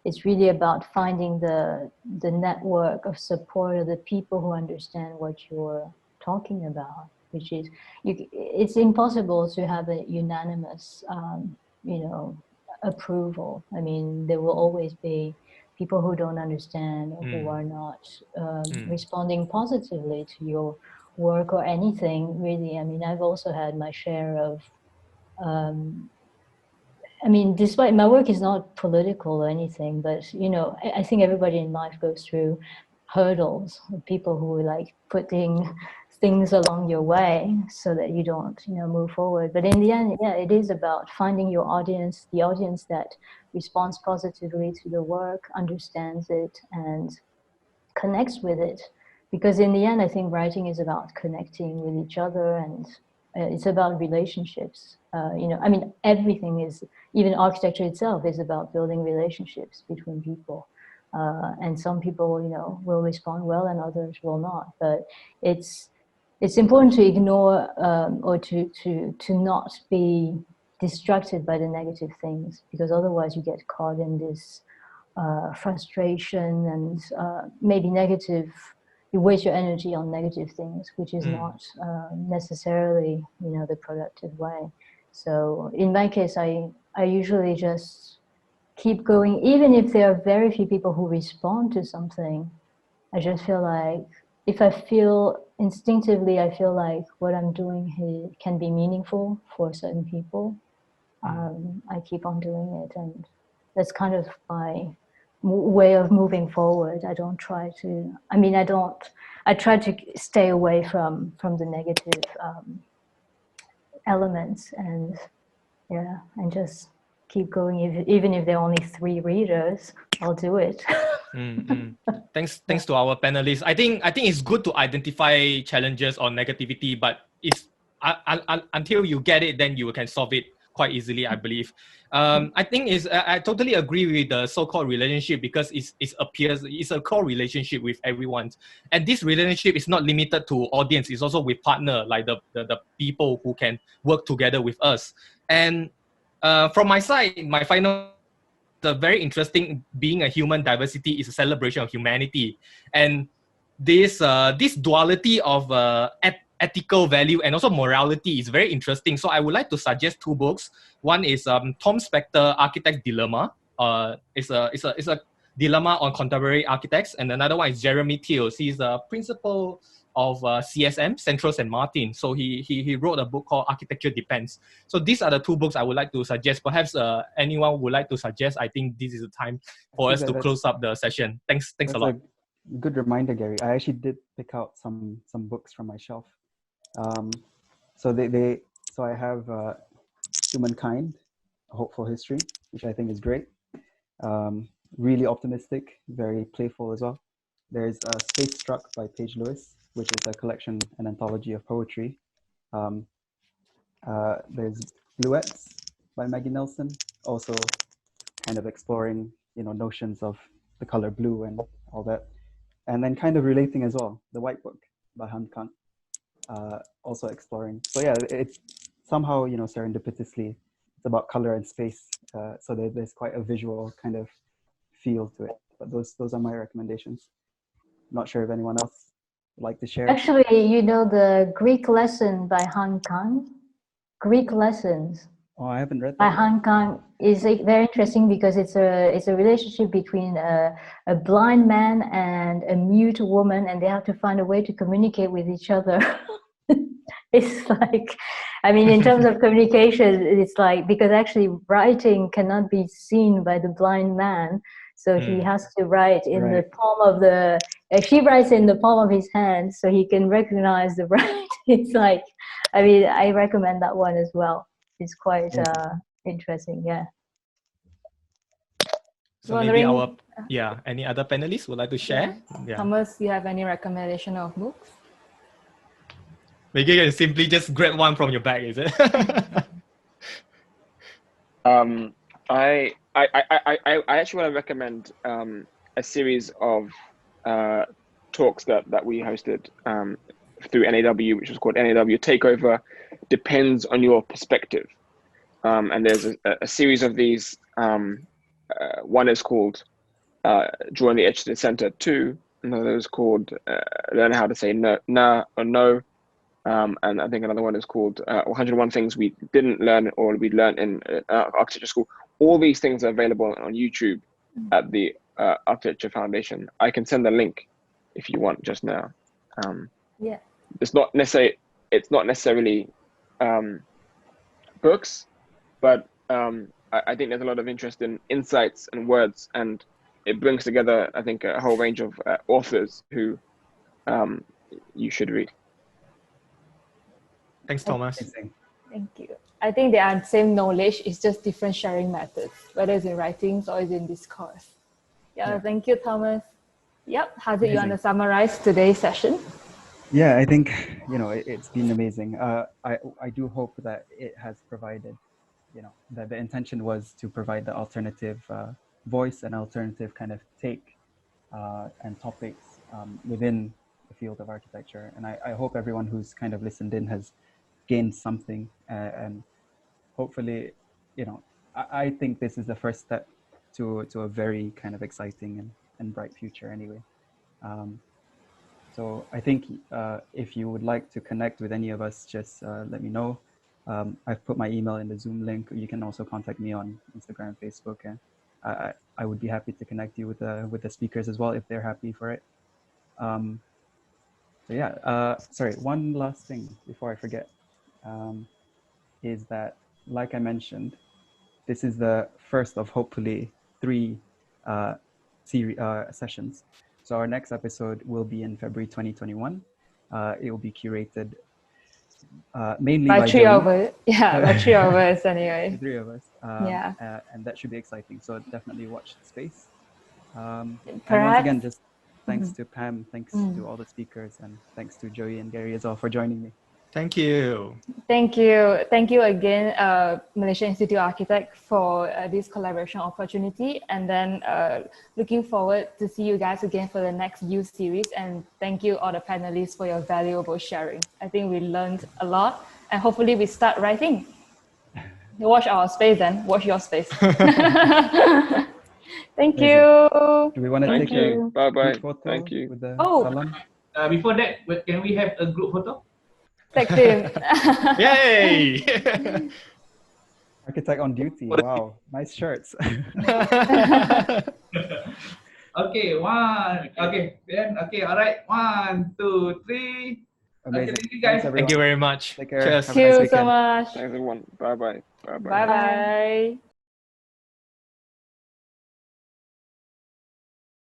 it's really about finding the network of support of the people who understand what you're talking about, which is, it's impossible to have a unanimous, you know, approval. I mean, there will always be people who don't understand or who are not responding positively to your work or anything, really. I mean, I've also had my share of, I mean, despite my work is not political or anything, but, you know, I think everybody in life goes through hurdles, people who like putting things along your way so that you don't, you know, move forward. But in the end, yeah, it is about finding your audience, the audience that responds positively to the work, understands it, and connects with it. Because in the end, I think writing is about connecting with each other, and it's about relationships. You know, I mean, everything is, even architecture itself is about building relationships between people. And some people, you know, will respond well and others will not. But it's important to ignore or to not be distracted by the negative things, because otherwise you get caught in this frustration and maybe negative. You waste your energy on negative things, which is not necessarily, you know, the productive way. So in my case, I usually just keep going, even if there are very few people who respond to something. I just feel like, if I feel instinctively, I feel like what I'm doing here can be meaningful for certain people, I keep on doing it. And that's kind of my way of moving forward. I don't try to, I mean, I try to stay away from the negative elements, and yeah, and just keep going. Even if there are only 3 readers, I'll do it. Thanks to our panelists. I think it's good to identify challenges or negativity, but it's until you get it, then you can solve it quite easily, I believe. I think I totally agree with the so-called relationship, because it's a core relationship with everyone, and this relationship is not limited to audience. It's also with partner, like the people who can work together with us. And from my side, my final, the very interesting, being a human, diversity is a celebration of humanity, and this duality of ethical value and also morality is very interesting. So I would like to suggest 2 books. One is Tom Spector, Architect Dilemma. It's a dilemma on contemporary architects, and another one is Jeremy Thiel's. He's a principal of CSM, Central St. Martin. So he wrote a book called Architecture Depends. So these are the 2 books I would like to suggest. Perhaps anyone would like to suggest. I think this is the time for us to close up the session. Thanks a lot. A good reminder, Gary. I actually did pick out some books from my shelf. So so I have Humankind, A Hopeful History, which I think is great. Really optimistic, very playful as well. There's Space Struck by Paige Lewis, which is a collection, an anthology of poetry. There's Bluets by Maggie Nelson, also kind of exploring, you know, notions of the color blue and all that. And then kind of relating as well, The White Book by Han Kang, also exploring. So yeah, it's somehow, you know, serendipitously, it's about color and space. So there's quite a visual kind of feel to it. But those are my recommendations. Not sure if anyone else would like to share. Actually, you know, the Greek Lesson by Han Kang, Greek Lessons. Oh, I haven't read that. By Han Kang is very interesting, because it's a relationship between a blind man and a mute woman, and they have to find a way to communicate with each other. It's like, I mean, in terms of communication, it's like, because actually writing cannot be seen by the blind man, so he has to write in the palm of she writes in the palm of his hand so he can recognize the writing. It's like, I mean, I recommend that one as well. It's quite interesting, yeah. So maybe any other panelists would like to share? Yeah. Thomas, you have any recommendation of books? Maybe you can simply just grab one from your bag, is it? I actually want to recommend a series of talks that we hosted through NAW, which was called NAW Takeover, depends on your perspective. And there's a series of these. One is called Drawing the Edge to the Center 2. Another is called Learn How to Say No, Nah or No. And I think another one is called 101 Things We Didn't Learn or We Learned in Architecture School. All these things are available on YouTube at the Architecture Foundation. I can send the link if you want just now. Yeah. It's not necessarily books, but I think there's a lot of interest in insights and words, and it brings together, I think, a whole range of authors who you should read. Thanks, Thomas. Thank you. I think they are the same knowledge, it's just different sharing methods, whether it's in writings or it's in discourse. Yeah. Thank you, Thomas. Yep, Haziq, you want to summarize today's session? Yeah, I think, it's been amazing. I do hope that it has provided, that the intention was to provide the alternative voice and alternative kind of take and topics within the field of architecture. And I hope everyone who's kind of listened in has gained something. And hopefully, I think this is the first step to a very kind of exciting and bright future anyway. So I think if you would like to connect with any of us, just let me know. I've put my email in the Zoom link. You can also contact me on Instagram, Facebook, and I would be happy to connect you with the speakers as well if they're happy for it. So yeah, sorry, one last thing before I forget is that, like I mentioned, this is the first of hopefully 3 sessions. So our next episode will be in February 2021. It will be curated mainly by 3 of us. Yeah, by 3 of us anyway. 3 of us. And that should be exciting. So definitely watch the space. And once again, just thanks to Pam, thanks to all the speakers, and thanks to Joyee and Gary as well for joining me. Thank you. Thank you. Thank you again, Malaysia Institute of Architects, for this collaboration opportunity. And then looking forward to see you guys again for the next U series. And thank you all the panelists for your valuable sharing. I think we learned a lot, and hopefully we start writing. Watch our space then. Watch your space. Thank you. Do we want to take a bye-bye photo? Thank you. With the salam? Before that, can we have a group photo? Tag team. Yay! Architect on duty. Wow, nice shirts. Okay, all right. 1, 2, 3. Amazing. Okay, thank you guys. Thank you very much. Take care. Cheers. Thank you so much. Thanks everyone. Bye-bye. Bye-bye.